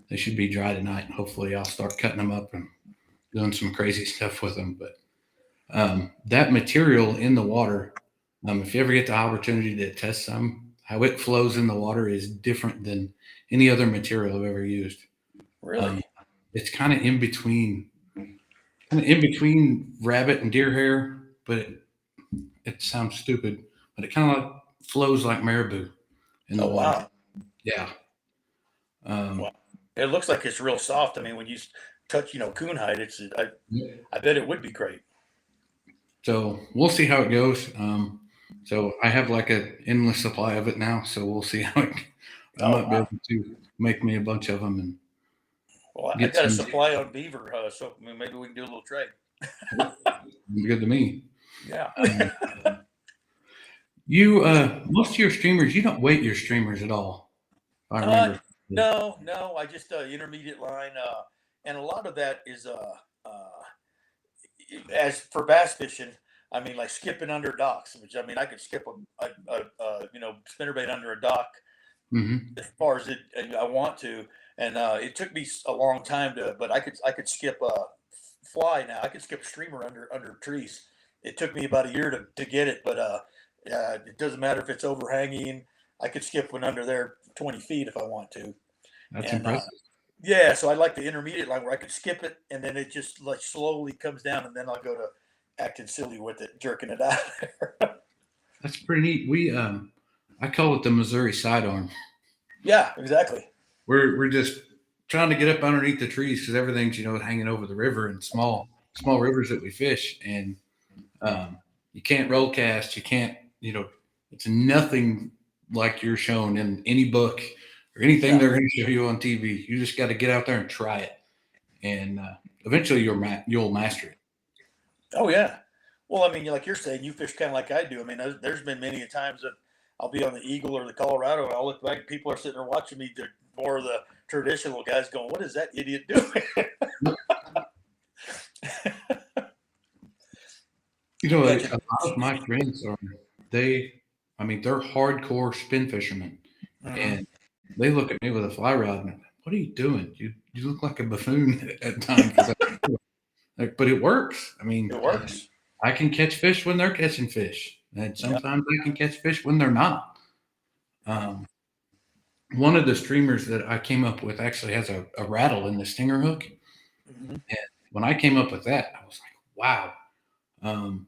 [SPEAKER 1] They should be dry tonight. Hopefully, I'll start cutting them up and doing some crazy stuff with them. But that material in the water, if you ever get the opportunity to test some, how it flows in the water is different than any other material I've ever used. Um,
[SPEAKER 2] Really?
[SPEAKER 1] it's kind of in between rabbit and deer hair, but it sounds stupid, but it kind of like flows like marabou in the
[SPEAKER 2] Oh,
[SPEAKER 1] water.
[SPEAKER 2] wow.
[SPEAKER 1] Yeah. Um,
[SPEAKER 2] Wow. It looks like it's real soft. I mean, when you touch, coon hide, I bet it would be great.
[SPEAKER 1] so we'll see how it goes. So I have like an endless supply of it now. So we'll see how it. I
[SPEAKER 2] Oh,
[SPEAKER 1] might be able
[SPEAKER 2] wow.
[SPEAKER 1] to make me a bunch of them and
[SPEAKER 2] Well, I
[SPEAKER 1] get
[SPEAKER 2] got a
[SPEAKER 1] some.
[SPEAKER 2] supply on beaver, so maybe we can do a little trade.
[SPEAKER 1] Good to me.
[SPEAKER 2] Yeah.
[SPEAKER 1] Um, you most of your streamers, you don't weight your streamers at all. If I
[SPEAKER 2] Uh,
[SPEAKER 1] remember.
[SPEAKER 2] no, no, I just intermediate line, and a lot of that is as for bass fishing. I mean, like skipping under docks, which I mean, I could skip a spinnerbait under a dock
[SPEAKER 1] Hmm.
[SPEAKER 2] as far as I want to, and it took me a long time but I could skip a fly now. I could skip a streamer under trees. It took me about a year to get it, but it doesn't matter if it's overhanging. I could skip one under there 20 feet if I want to,
[SPEAKER 1] That's
[SPEAKER 2] and
[SPEAKER 1] impressive.
[SPEAKER 2] yeah, so I like the intermediate line where I could skip it and then it just like slowly comes down, and then I'll go to acting silly with it, jerking it out.
[SPEAKER 1] That's pretty neat. I call it the Missouri sidearm.
[SPEAKER 2] Yeah, exactly.
[SPEAKER 1] We're just trying to get up underneath the trees because everything's hanging over the river and small rivers that we fish, and um, you can't roll cast. You can't it's nothing like you're shown in any book or anything
[SPEAKER 2] Yeah.
[SPEAKER 1] they're going to show you on TV. You just got to get out there and try it, and eventually you'll master it.
[SPEAKER 2] Oh yeah. Well, I mean, like you're saying, you fish kind of like I do. I mean, there's been many a times that I'll be on the Eagle or the Colorado, and I'll look back, people are sitting there watching me. They're more of the traditional guys going, "What is that idiot doing?"
[SPEAKER 1] A
[SPEAKER 2] Catching.
[SPEAKER 1] lot of my friends they, I mean, they're hardcore spin fishermen,
[SPEAKER 2] Mhm.
[SPEAKER 1] and they look at me with a fly rod and, what are you doing? You look like a buffoon at times. Like, but it works. I mean,
[SPEAKER 2] It works.
[SPEAKER 1] I can catch fish when they're catching fish, and
[SPEAKER 2] Yeah.
[SPEAKER 1] sometimes I can catch fish when they're not. Um, one of the streamers that I came up with actually has a rattle in the stinger hook.
[SPEAKER 2] Mhm.
[SPEAKER 1] And when I came up with that, I was like, wow. Um,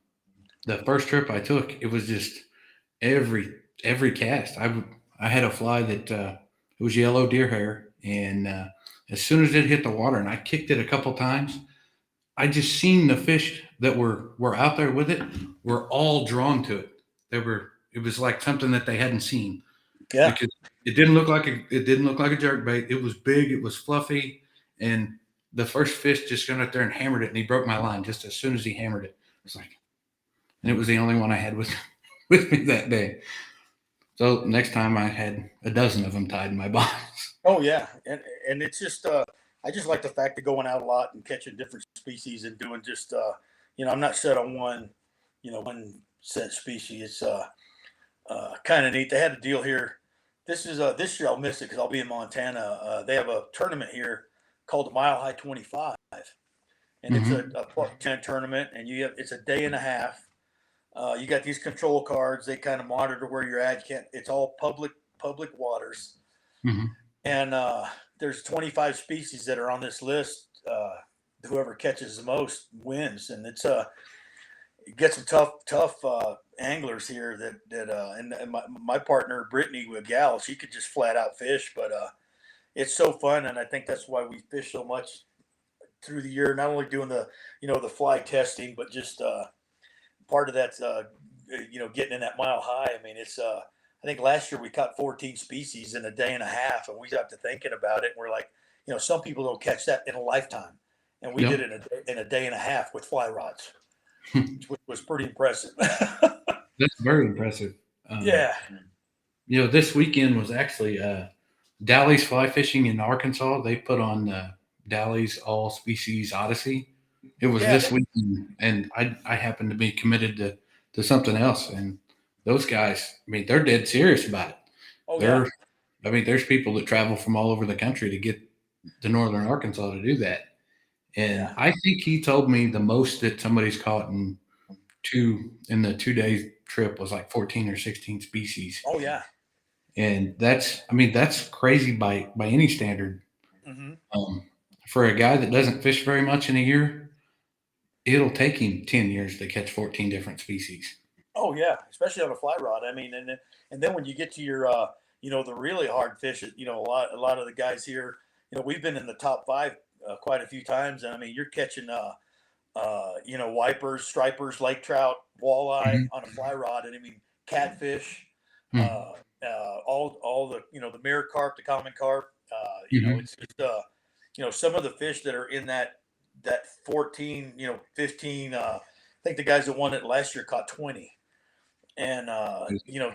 [SPEAKER 1] the first trip I took, it was just every every cast. I had a fly that it was yellow deer hair, and as soon as it hit the water, and I kicked it a couple times, I just seen the fish that were out there with it were all drawn to it. It was like something that they hadn't seen
[SPEAKER 2] Yeah.
[SPEAKER 1] because it didn't look like a jerk bait. It was big, it was fluffy, and the first fish just got out there and hammered it, and he broke my line just as soon as he hammered it. It's like, and it was the only one I had with with me that day. So next time I had a dozen of them tied in my box.
[SPEAKER 2] Oh yeah, and it's just I just like the fact of going out a lot and catching different species and doing just I'm not set on one set species. It's kind of neat. They had a deal here. This year I'll miss it because I'll be in Montana. They have a tournament here called the Mile High 25, and it's
[SPEAKER 1] Hmm.
[SPEAKER 2] a part 10 tournament, and it's a day and a half. You got these control cards. They kind of monitor where you're at. You can't. It's all public waters,
[SPEAKER 1] Hmm.
[SPEAKER 2] and there's 25 species that are on this list. Whoever catches the most wins, and it gets some tough anglers here and my partner Brittany with gal, she could just flat out fish, but it's so fun, and I think that's why we fish so much through the year. Not only doing the fly testing, but just part of that's getting in that mile high. I mean, it's I think last year we caught 14 species in a day and a half, and we got to thinking about it, and we're like, some people don't catch that in a lifetime, and we did
[SPEAKER 1] Yep.
[SPEAKER 2] it in a day and a half with fly rods, which was pretty impressive.
[SPEAKER 1] That's very impressive. Um,
[SPEAKER 2] Yeah.
[SPEAKER 1] this weekend was actually Dalley's Fly Fishing in Arkansas. They put on Dalley's All Species Odyssey. It was
[SPEAKER 2] Yeah.
[SPEAKER 1] this weekend, and I happened to be committed to something else. And those guys, I mean, they're dead serious about it.
[SPEAKER 2] Oh yeah.
[SPEAKER 1] They're, I mean, there's people that travel from all over the country to get to northern Arkansas to do that. And
[SPEAKER 2] Yeah.
[SPEAKER 1] I think he told me the most that somebody's caught in the 2 days trip was like 14 or 16 species.
[SPEAKER 2] Oh yeah.
[SPEAKER 1] And I mean, that's crazy by any standard.
[SPEAKER 2] Hmm.
[SPEAKER 1] Um, for a guy that doesn't fish very much in a year, it'll take him 10 years to catch 14 different species.
[SPEAKER 2] Oh yeah, especially on a fly rod. I mean, and then when you get to your the really hard fish, a lot of the guys here, we've been in the top five quite a few times, and I mean, you're catching wipers, stripers, lake trout, walleye
[SPEAKER 1] Mhm.
[SPEAKER 2] on a fly rod, and I mean catfish,
[SPEAKER 1] Mhm.
[SPEAKER 2] uh, all the the mirror carp, the common carp.
[SPEAKER 1] Mhm.
[SPEAKER 2] It's just some of the fish that are in that 14, 15. I think the guys that won it last year caught 20. And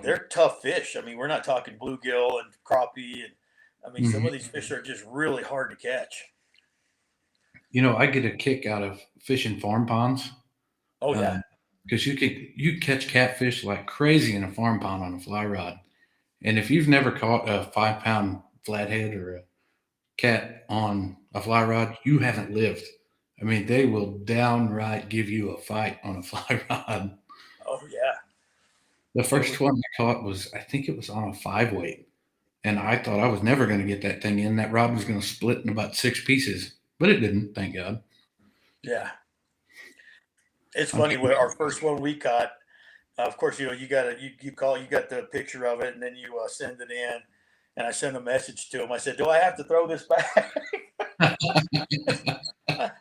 [SPEAKER 2] they're tough fish. I mean, we're not talking bluegill and crappie, and I mean some
[SPEAKER 1] Mhm.
[SPEAKER 2] of these fish are just really hard to catch.
[SPEAKER 1] I get a kick out of fishing farm ponds
[SPEAKER 2] Oh yeah.
[SPEAKER 1] because you catch catfish like crazy in a farm pond on a fly rod. And if you've never caught a 5 pound flathead or a cat on a fly rod, you haven't lived. I mean, they will downright give you a fight on a fly rod.
[SPEAKER 2] Oh yeah.
[SPEAKER 1] The
[SPEAKER 2] It
[SPEAKER 1] first
[SPEAKER 2] was.
[SPEAKER 1] one I caught was, I think it was on a 5 weight. And I thought I was never going to get that thing in. That rod was going to split in about 6 pieces, but it didn't, thank God.
[SPEAKER 2] Yeah. It's
[SPEAKER 1] I'm
[SPEAKER 2] funny. Our first one we caught. Of course, you got to you got the picture of it, and then you send it in. And I sent a message to him. I said, "Do I have to throw this back?"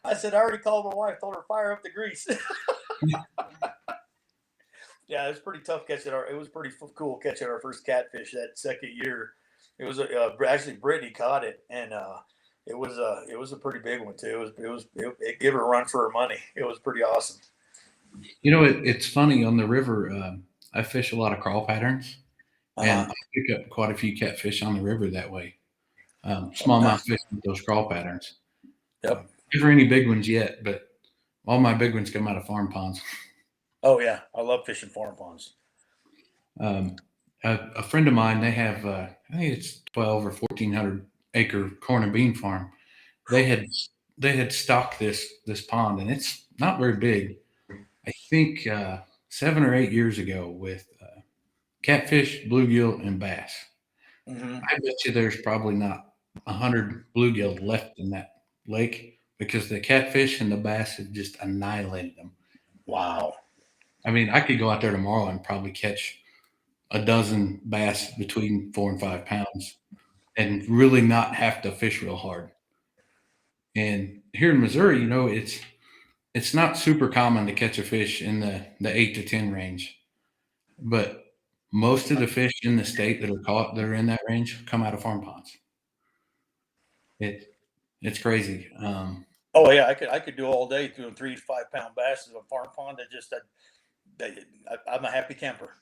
[SPEAKER 2] I said, "I already called my wife. Told her fire up the grease." Yeah, it was pretty tough catching our. It was pretty cool catching our first catfish that second year. It was actually Brittany caught it, and it was a pretty big one too. It gave her a run for her money. It was pretty awesome.
[SPEAKER 1] it's funny on the river. I fish a lot of crawl patterns,
[SPEAKER 2] Uh
[SPEAKER 1] and
[SPEAKER 2] huh.
[SPEAKER 1] I pick up quite a few catfish on the river that way.
[SPEAKER 2] Oh yeah.
[SPEAKER 1] Smallmouth fish with those crawl patterns.
[SPEAKER 2] Yep.
[SPEAKER 1] Never any big ones yet, but all my big ones come out of farm ponds.
[SPEAKER 2] Oh yeah. I love fishing farm ponds.
[SPEAKER 1] Um, a friend of mine, they have, I think it's 12 or 1400 acre corn and bean farm. They had they had stocked this pond, and it's not very big. I think 7 or 8 years ago with catfish, bluegill, and bass.
[SPEAKER 2] Hmm.
[SPEAKER 1] I bet you there's probably not 100 bluegill left in that lake because the catfish and the bass had just annihilated them.
[SPEAKER 2] Wow.
[SPEAKER 1] I mean, I could go out there tomorrow and probably catch a dozen bass between 4 and 5 pounds and really not have to fish real hard. And here in Missouri, it's not super common to catch a fish in the 8 to 10 range, but most of the fish in the state that are caught that are in that range come out of farm ponds. It it's crazy.
[SPEAKER 2] Oh yeah. I could do all day doing 3 to 5 pound basses on farm pond. I'm a happy camper.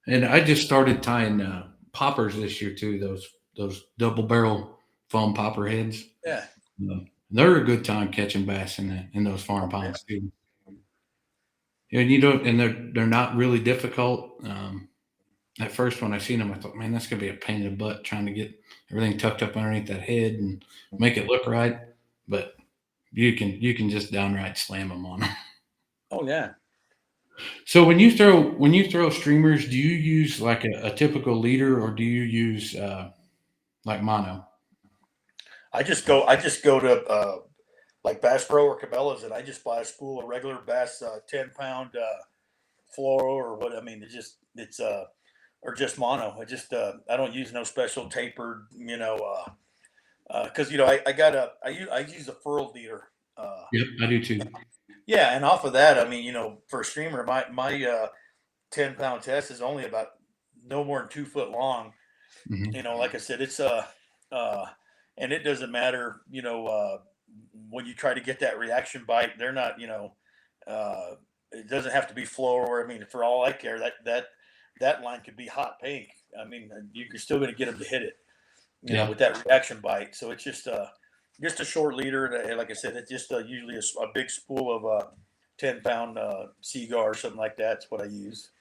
[SPEAKER 1] And I just started tying poppers this year too. Those double barrel foam popper heads.
[SPEAKER 2] Yeah.
[SPEAKER 1] They're a good time catching bass in those farm
[SPEAKER 2] Oh yeah.
[SPEAKER 1] ponds too. And and they're not really difficult. At first, when I seen them, I thought, man, that's gonna be a pain in the butt trying to get everything tucked up underneath that head and make it look right. But you can just downright slam them on them.
[SPEAKER 2] Oh yeah.
[SPEAKER 1] So when you throw streamers, do you use like a typical leader or do you use like mono?
[SPEAKER 2] I just go to like Bass Pro or Cabela's, and I just buy a spool of regular Bass 10 pound fluoro or what. I mean, it's or just mono. I don't use no special tapered, because I got I use a furled leader.
[SPEAKER 1] Yep, I do too.
[SPEAKER 2] Yeah, and off of that, I mean, for a streamer, my 10-pound test is only about no more than 2 foot long.
[SPEAKER 1] Hmm.
[SPEAKER 2] Like I said, it's uh, and it doesn't matter, when you try to get that reaction bite, they're not, it doesn't have to be floor. I mean, for all I care, that line could be hot pink. I mean, you're still going to get them to hit it,
[SPEAKER 1] Yeah.
[SPEAKER 2] with that reaction bite. So it's just a short leader. And like I said, it's just usually a big spool of 10-pound Seagar or something like that. That's what I use.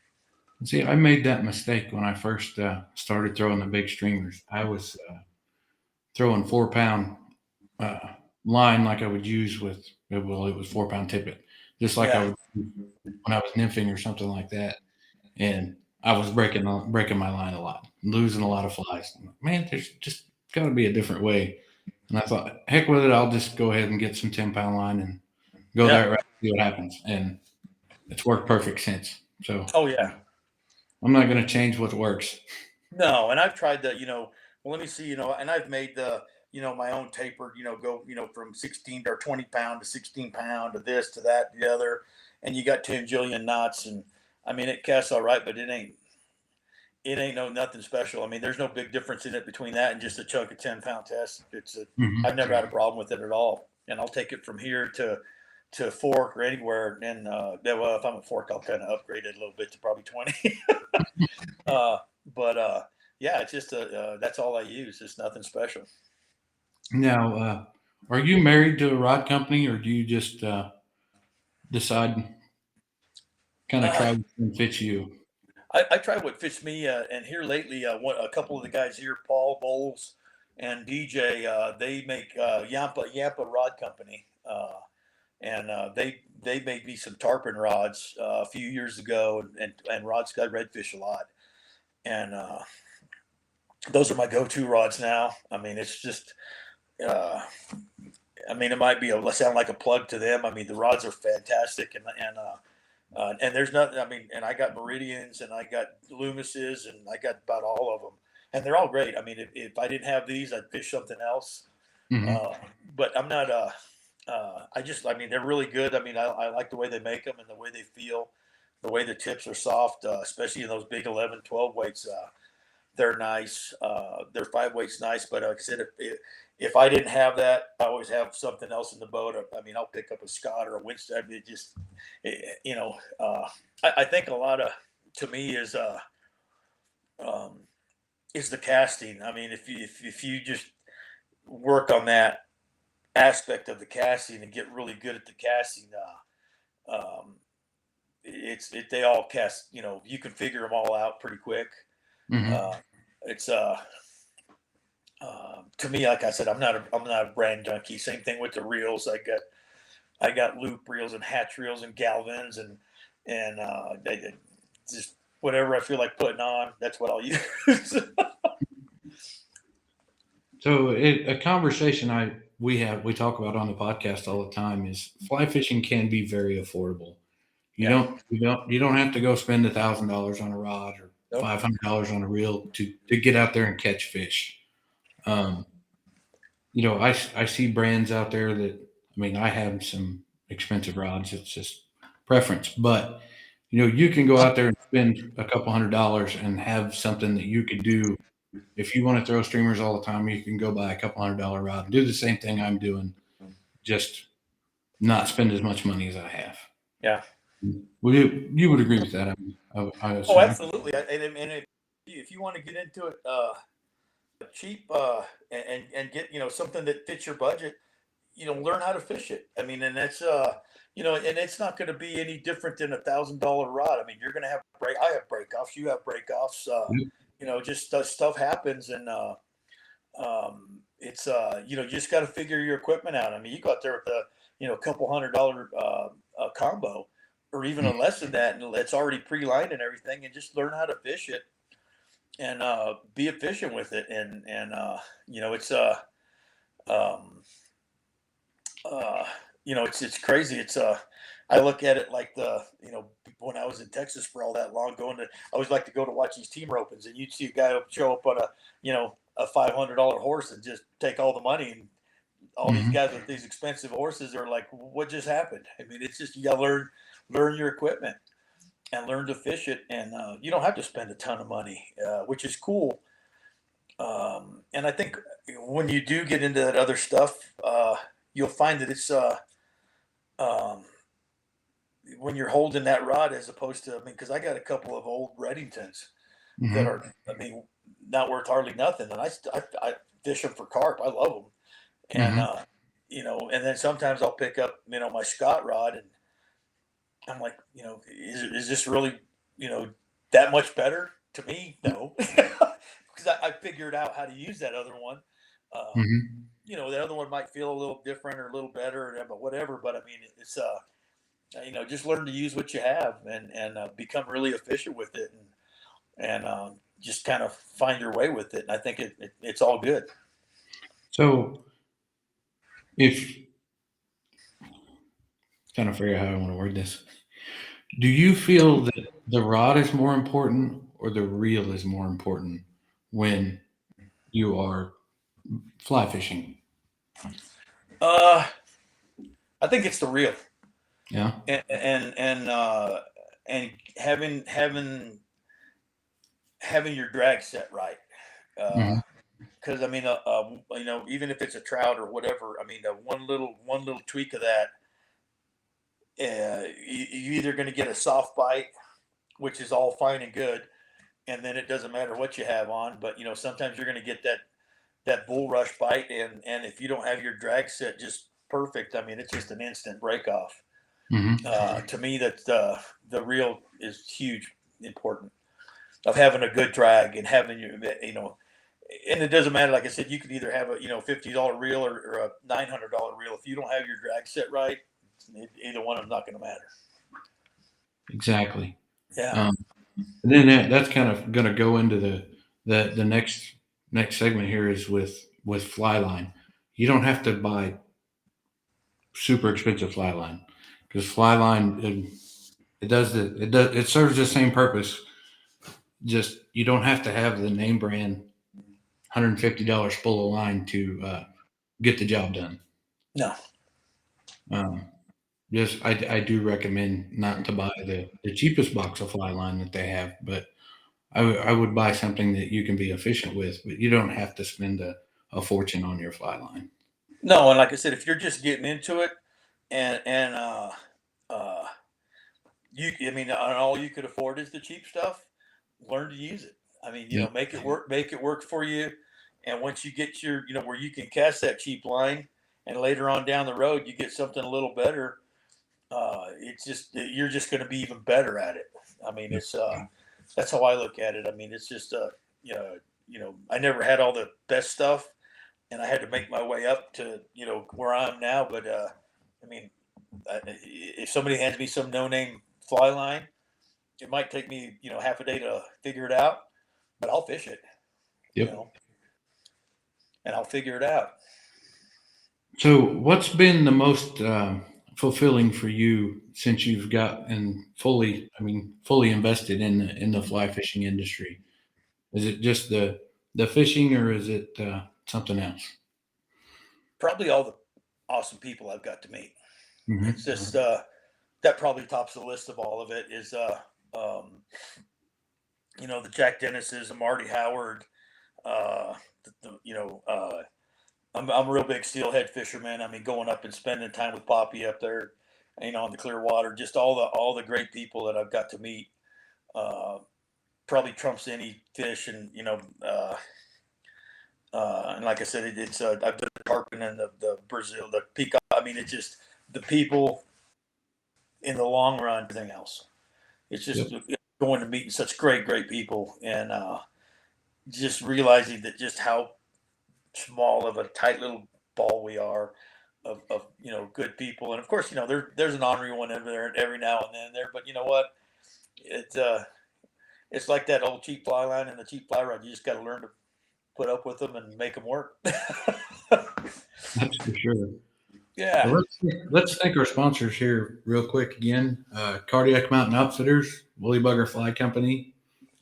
[SPEAKER 1] See, I made that mistake when I first started throwing the big streamers. I was throwing 4 pound uh, line like I would use with, well, it was 4 pound tippet, just like I
[SPEAKER 2] Yeah,
[SPEAKER 1] would when I was nymphing or something like that. And I was breaking my line a lot, losing a lot of flies. I'm like, man, there's just got to be a different way. And I thought, heck with it, I'll just go ahead and get some 10 pound line and go
[SPEAKER 2] yeah.
[SPEAKER 1] that route, see what happens. And it's worked perfect since. So
[SPEAKER 2] Oh yeah.
[SPEAKER 1] I'm not going to change what works.
[SPEAKER 2] No, and I've tried well, let me see, and I've made my own taper, go, from 16 or 20 pound to 16 pound to this, to that, the other, and you got 10 jillion knots. And I mean, it casts all right, but it ain't no nothing special. I mean, there's no big difference in it between that and just a chunk of 10-pound test. I've
[SPEAKER 1] Hmm.
[SPEAKER 2] never had a problem with it at all. And I'll take it from here to fork or anywhere. And yeah, well, if I'm at fork, I'll kind of upgrade it a little bit to probably 20. uh, but yeah, it's just that's all I use. It's nothing special.
[SPEAKER 1] Now, are you married to a rod company, or do you just decide kind of
[SPEAKER 2] Uh,
[SPEAKER 1] try what fits you?
[SPEAKER 2] I try what fits me. And here lately, a couple of the guys here, Paul Bowles and DJ, they make Yampa Rod Company, and they made me some tarpon rods a few years ago, and rods got redfish a lot, and those are my go-to rods now. I mean, it's just. Uh, I mean, it might sound like a plug to them. I mean, the rods are fantastic, and there's nothing. I mean, and I got Meridians, and I got Loomises, and I got about all of them, and they're all great. I mean, if I didn't have these, I'd fish something else.
[SPEAKER 1] Hmm.
[SPEAKER 2] Uh, but I'm not. I mean, they're really good. I mean, I like the way they make them and the way they feel, the way the tips are soft, especially in those big 11, 12 weights. They're nice. Their 5 weight's nice, but like I said, if I didn't have that, I always have something else in the boat. I mean, I'll pick up a Scott or a Winston. I mean, I think a lot of to me um, is the casting. I mean, if you just work on that aspect of the casting and get really good at the casting, they all cast. You can figure them all out pretty quick.
[SPEAKER 1] Hmm.
[SPEAKER 2] Uh, it's To me, like I said, I'm not a brand junkie. Same thing with the reels. I got loop reels and hatch reels and Galvins and just whatever I feel like putting on. That's what I'll use.
[SPEAKER 1] So a conversation we talk about on the podcast all the time is fly fishing can be very affordable.
[SPEAKER 2] Yeah.
[SPEAKER 1] You don't have to go spend $1,000 on a rod or
[SPEAKER 2] Nope.
[SPEAKER 1] $500 on a reel to get out there and catch fish. Um, I see brands out there that, I mean, I have some expensive rods. It's just preference, but you can go out there and spend a couple $100 and have something that you could do. If you want to throw streamers all the time, you can go buy a couple $100 rod and do the same thing I'm doing, just not spend as much money as I have.
[SPEAKER 2] Yeah.
[SPEAKER 1] Would you would agree with that? I
[SPEAKER 2] Oh,
[SPEAKER 1] assume.
[SPEAKER 2] absolutely. And if you want to get into it cheap, and get something that fits your budget, learn how to fish it. I mean, and that's and it's not going to be any different than $1,000 rod. I mean, you're going to have I have breakoffs. You have breakoffs.
[SPEAKER 1] Yep.
[SPEAKER 2] Just stuff happens, and it's you just got to figure your equipment out. I mean, you go out there with a couple $100 combo, or even a less than that, and it's already pre-lined and everything, and just learn how to fish it and be efficient with it. And it's um, it's crazy. I look at it like when I was in Texas for all that long, I always like to go to watch these team opens, and you'd see a guy show up on a $500 horse and just take all the money and all these
[SPEAKER 1] Hmm.
[SPEAKER 2] guys with these expensive horses are like, what just happened? I mean, it's just you got to learn your equipment and learn to fish it, and you don't have to spend a ton of money, which is cool. And I think when you do get into that other stuff, you'll find that it's um, when you're holding that rod as opposed to, I mean, because I got a couple of old Reddingtons that
[SPEAKER 1] Hmm.
[SPEAKER 2] are, I mean, not worth hardly nothing, and I fish them for carp. I love them, and
[SPEAKER 1] Hmm.
[SPEAKER 2] and then sometimes I'll pick up, my Scott rod, and I'm like, is this really, that much better to me? No, because I figured out how to use that other one. Um,
[SPEAKER 1] Hmm.
[SPEAKER 2] the other one might feel a little different or a little better, but whatever. But I mean, it's just learn to use what you have, and become really efficient with it, and just kind of find your way with it. And I think it's all good.
[SPEAKER 1] So if trying to figure out how I want to word this, do you feel that the rod is more important or the reel is more important when you are fly fishing?
[SPEAKER 2] Uh, I think it's the real,
[SPEAKER 1] Yeah.
[SPEAKER 2] and having your drag set right.
[SPEAKER 1] Hmm.
[SPEAKER 2] Because I mean, even if it's a trout or whatever, I mean, one little tweak of that, you either going to get a soft bite, which is all fine and good, and then it doesn't matter what you have on. But sometimes you're going to get that bull rush bite, and if you don't have your drag set just perfect, I mean, it's just an instant break off.
[SPEAKER 1] Hmm.
[SPEAKER 2] To me, that the reel is huge, important of having a good drag and having and it doesn't matter. Like I said, you could either have a $50 reel or a $900 reel. If you don't have your drag set right, either one of them's not going to matter.
[SPEAKER 1] Exactly.
[SPEAKER 2] Yeah.
[SPEAKER 1] Um, and then that's kind of going to go into the next segment here is with fly line. You don't have to buy super expensive fly line because fly line it serves the same purpose. Just you don't have to have the name brand $150 spool of line to get the job done.
[SPEAKER 2] No.
[SPEAKER 1] Um, just I do recommend not to buy the cheapest box of fly line that they have, but I would buy something that you can be efficient with, but you don't have to spend a fortune on your fly line.
[SPEAKER 2] No. And like I said, if you're just getting into it, and uh, I mean, and all you could afford is the cheap stuff. Learn to use it. I mean,
[SPEAKER 1] Yep.
[SPEAKER 2] make it work. Make it work for you. And once you get your, where you can cast that cheap line, and later on down the road you get something a little better. It's just you're just going to be even better at it. I mean,
[SPEAKER 1] Yep.
[SPEAKER 2] it's that's how I look at it. I mean, it's just I never had all the best stuff, and I had to make my way up to where I am now. But I mean, if somebody hands me some no name fly line, it might take me half a day to figure it out, but I'll fish it, you
[SPEAKER 1] Yep.
[SPEAKER 2] know, and I'll figure it out.
[SPEAKER 1] So, what's been the most fulfilling for you since you've gotten fully invested in the fly fishing industry? Is it just the fishing, or is it something else?
[SPEAKER 2] Probably all the awesome people I've got to meet. It's
[SPEAKER 1] Hmm.
[SPEAKER 2] just that probably tops the list of all of it is um, the Jack Dennis's, the Marty Howard, I'm a real big steelhead fisherman. I mean, going up and spending time with Poppy up there, on the Clearwater, just all the great people that I've got to meet, uh, probably trumps any fish. And like I said, it's I've done the tarpon and the Brazil, the peacock. I mean, it's just the people in the long run, everything else. It's just
[SPEAKER 1] Yep.
[SPEAKER 2] going to meeting such great people, and just realizing that just how small of a tight little ball we are of good people. And of course, there's an ornery one over there every now and then there, but you know what, it's like that old cheap fly line and the cheap fly rod. You just got to learn to put up with them and make them work.
[SPEAKER 1] That's for sure.
[SPEAKER 2] Yeah.
[SPEAKER 1] Well, let's thank our sponsors here real quick again. Cardiac Mountain Outfitters, Woolly Bugger Fly Company,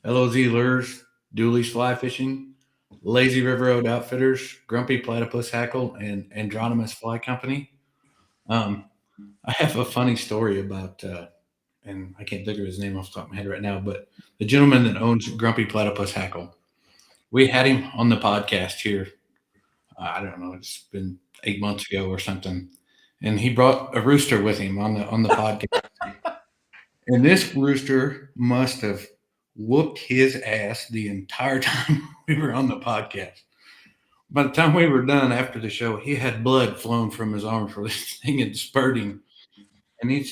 [SPEAKER 1] LOZ Lures, Dooley's Fly Fishing, Lazy River Road Outfitters, Grumpy Platypus Hackle, and Andronimus Fly Company. Um, I have a funny story about, and I can't think of his name off the top of my head right now, but the gentleman that owns Grumpy Platypus Hackle. We had him on the podcast here. I don't know, it's been 8 months ago or something, and he brought a rooster with him on the podcast. And this rooster must have whooped his ass the entire time we were on the podcast. By the time we were done after the show, he had blood flowing from his arm for this thing and spurting. And he's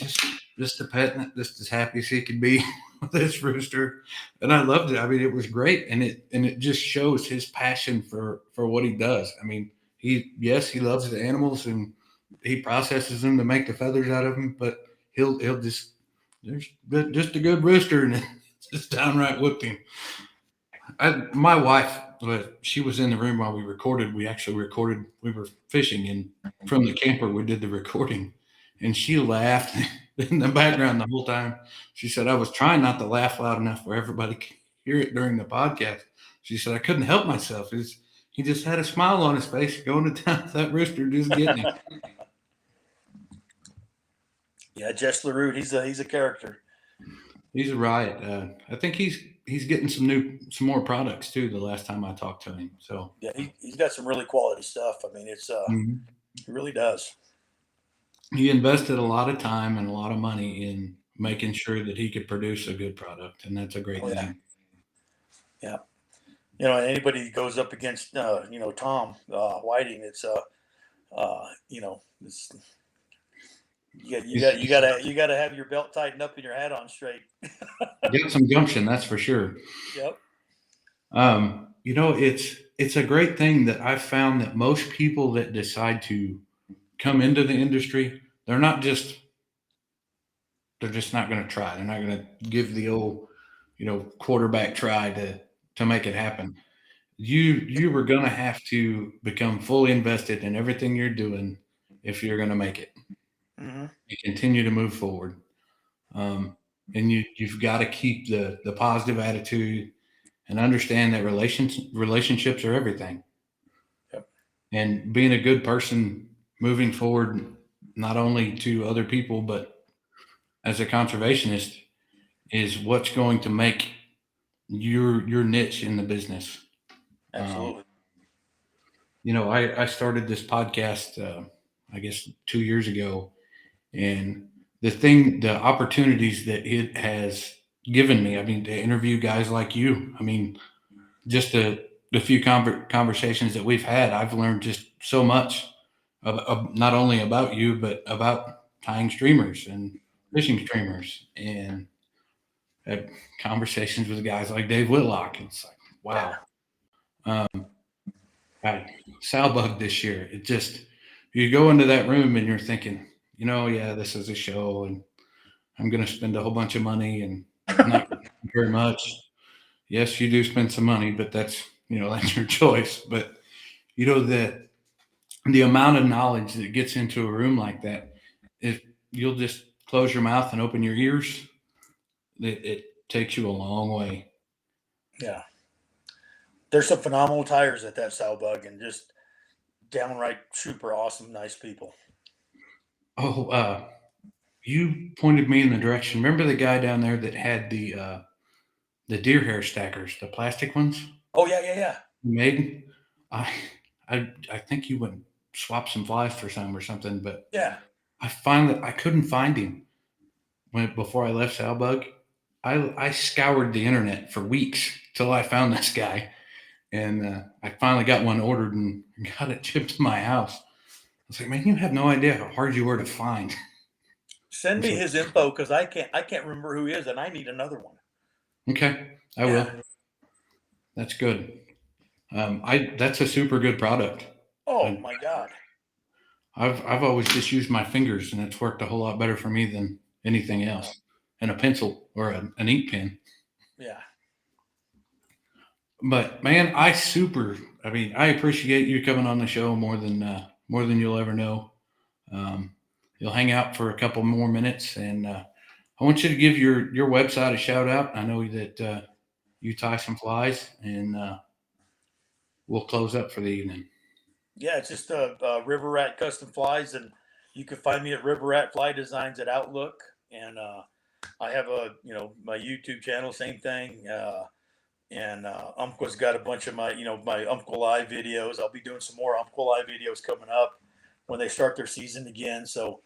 [SPEAKER 1] just a pet, just as happy as he could be with this rooster. And I loved it. I mean, it was great, and it just shows his passion for what he does. I mean, he loves the animals and he processes them to make the feathers out of them, but he'll just there's just a good rooster and just downright whipped him. My wife, she was in the room while we recorded. We actually recorded. We were fishing, and from the camper, we did the recording, and she laughed in the background the whole time. She said, "I was trying not to laugh loud enough where everybody could hear it during the podcast." She said, "I couldn't help myself. He just had a smile on his face going to town. That rooster just getting him."
[SPEAKER 2] Yeah, Jess LaRue, he's a character.
[SPEAKER 1] He's a riot. I think he's getting some more products too. The last time I talked to him, so
[SPEAKER 2] Yeah, he's got some really quality stuff. I mean,
[SPEAKER 1] mhm.
[SPEAKER 2] he really does.
[SPEAKER 1] He invested a lot of time and a lot of money in making sure that he could produce a good product, and that's a great
[SPEAKER 2] Oh yeah,
[SPEAKER 1] thing.
[SPEAKER 2] yeah. Anybody that goes up against Tom Whiting, it's you gotta have your belt tightened up and your hat on straight.
[SPEAKER 1] Get some gumption, that's for sure.
[SPEAKER 2] Yep.
[SPEAKER 1] It's a great thing that I've found that most people that decide to come into the industry, they're just not going to try. They're not going to give the old, quarterback try to make it happen. You were going to have to become fully invested in everything you're doing if you're going to make it
[SPEAKER 2] Hmm.
[SPEAKER 1] and continue to move forward. Um, and you've got to keep the positive attitude and understand that relationships are everything.
[SPEAKER 2] Yep.
[SPEAKER 1] And being a good person moving forward, not only to other people but as a conservationist, is what's going to make your niche in the business. Um,
[SPEAKER 2] Absolutely.
[SPEAKER 1] I started this podcast, I guess 2 years ago, and the opportunities that it has given me. I mean, to interview guys like you. I mean, just the few conversations that we've had, I've learned just so much of not only about you, but about tying streamers and fishing streamers, and had conversations with guys like Dave Whitlock. It's like,
[SPEAKER 2] Yeah.
[SPEAKER 1] wow. Um, I sow bug this year. It just you go into that room and you're thinking, yeah, this is a show, and I'm going to spend a whole bunch of money, and I'm not very much. Yes, you do spend some money, but that's that's your choice. But that the amount of knowledge that gets into a room like that, if you'll just close your mouth and open your ears, it takes you a long way.
[SPEAKER 2] Yeah. There's some phenomenal tires at that sow bug, and just downright super awesome, nice people.
[SPEAKER 1] Oh, you pointed me in the direction. Remember the guy down there that had the deer hair stackers, the plastic ones
[SPEAKER 2] Oh yeah, yeah, yeah,
[SPEAKER 1] you made? I I think you went swap some flies for some or something, but
[SPEAKER 2] yeah.
[SPEAKER 1] I couldn't find him before I left Salbug. I scoured the internet for weeks till I found this guy, and I finally got one ordered and got it shipped to my house. I was like, man, you have no idea how hard you were to find.
[SPEAKER 2] Send
[SPEAKER 1] It's
[SPEAKER 2] me
[SPEAKER 1] like,
[SPEAKER 2] his info because I can't remember who he is, and I need another one.
[SPEAKER 1] okay, I will.
[SPEAKER 2] Yeah.
[SPEAKER 1] That's good. I That's a super good product.
[SPEAKER 2] Oh
[SPEAKER 1] I,
[SPEAKER 2] my God.
[SPEAKER 1] I've always just used my fingers, and it's worked a whole lot better for me than anything
[SPEAKER 2] Oh,
[SPEAKER 1] else, and a pencil or an ink pen.
[SPEAKER 2] yeah.
[SPEAKER 1] But man, I mean, I appreciate you coming on the show more than you'll ever know. Um, you'll hang out for a couple more minutes, and I want you to give your website a shout out. I know that you tie some flies, and we'll close up for the evening.
[SPEAKER 2] Yeah, it's just River Rat Custom Flies, and you can find me at River Rat Fly Designs at Outlook. And I have my YouTube channel, same thing. And Umpqua's got a bunch of my Umpqua Live videos. I'll be doing some more Umpqua Live videos coming up when they start their season again. So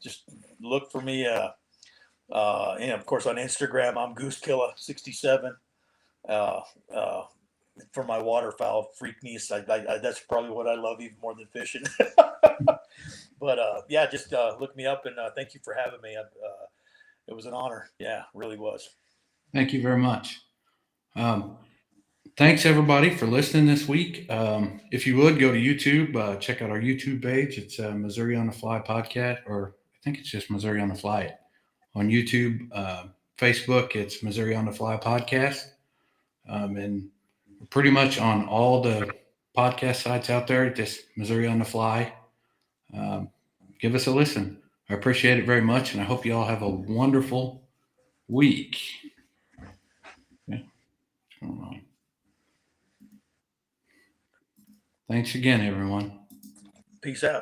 [SPEAKER 2] just look for me. And of course on Instagram, I'm Goosekilla67. Uh, uh, for my waterfowl freakness, that's probably what I love even more than fishing. But yeah, just look me up, and thank you for having me. It was an honor. Yeah, really was.
[SPEAKER 1] Thank you very much. Thanks everybody for listening this week. If you would go to YouTube, check out our YouTube page. It's Missouri on the Fly podcast, or I think it's just Missouri on the Fly on YouTube. Facebook, it's Missouri on the Fly podcast. And pretty much on all the podcast sites out there, just Missouri on the Fly. Give us a listen. I appreciate it very much, and I hope you all have a wonderful week. Okay. What's going on? Thanks again, everyone.
[SPEAKER 2] Peace out.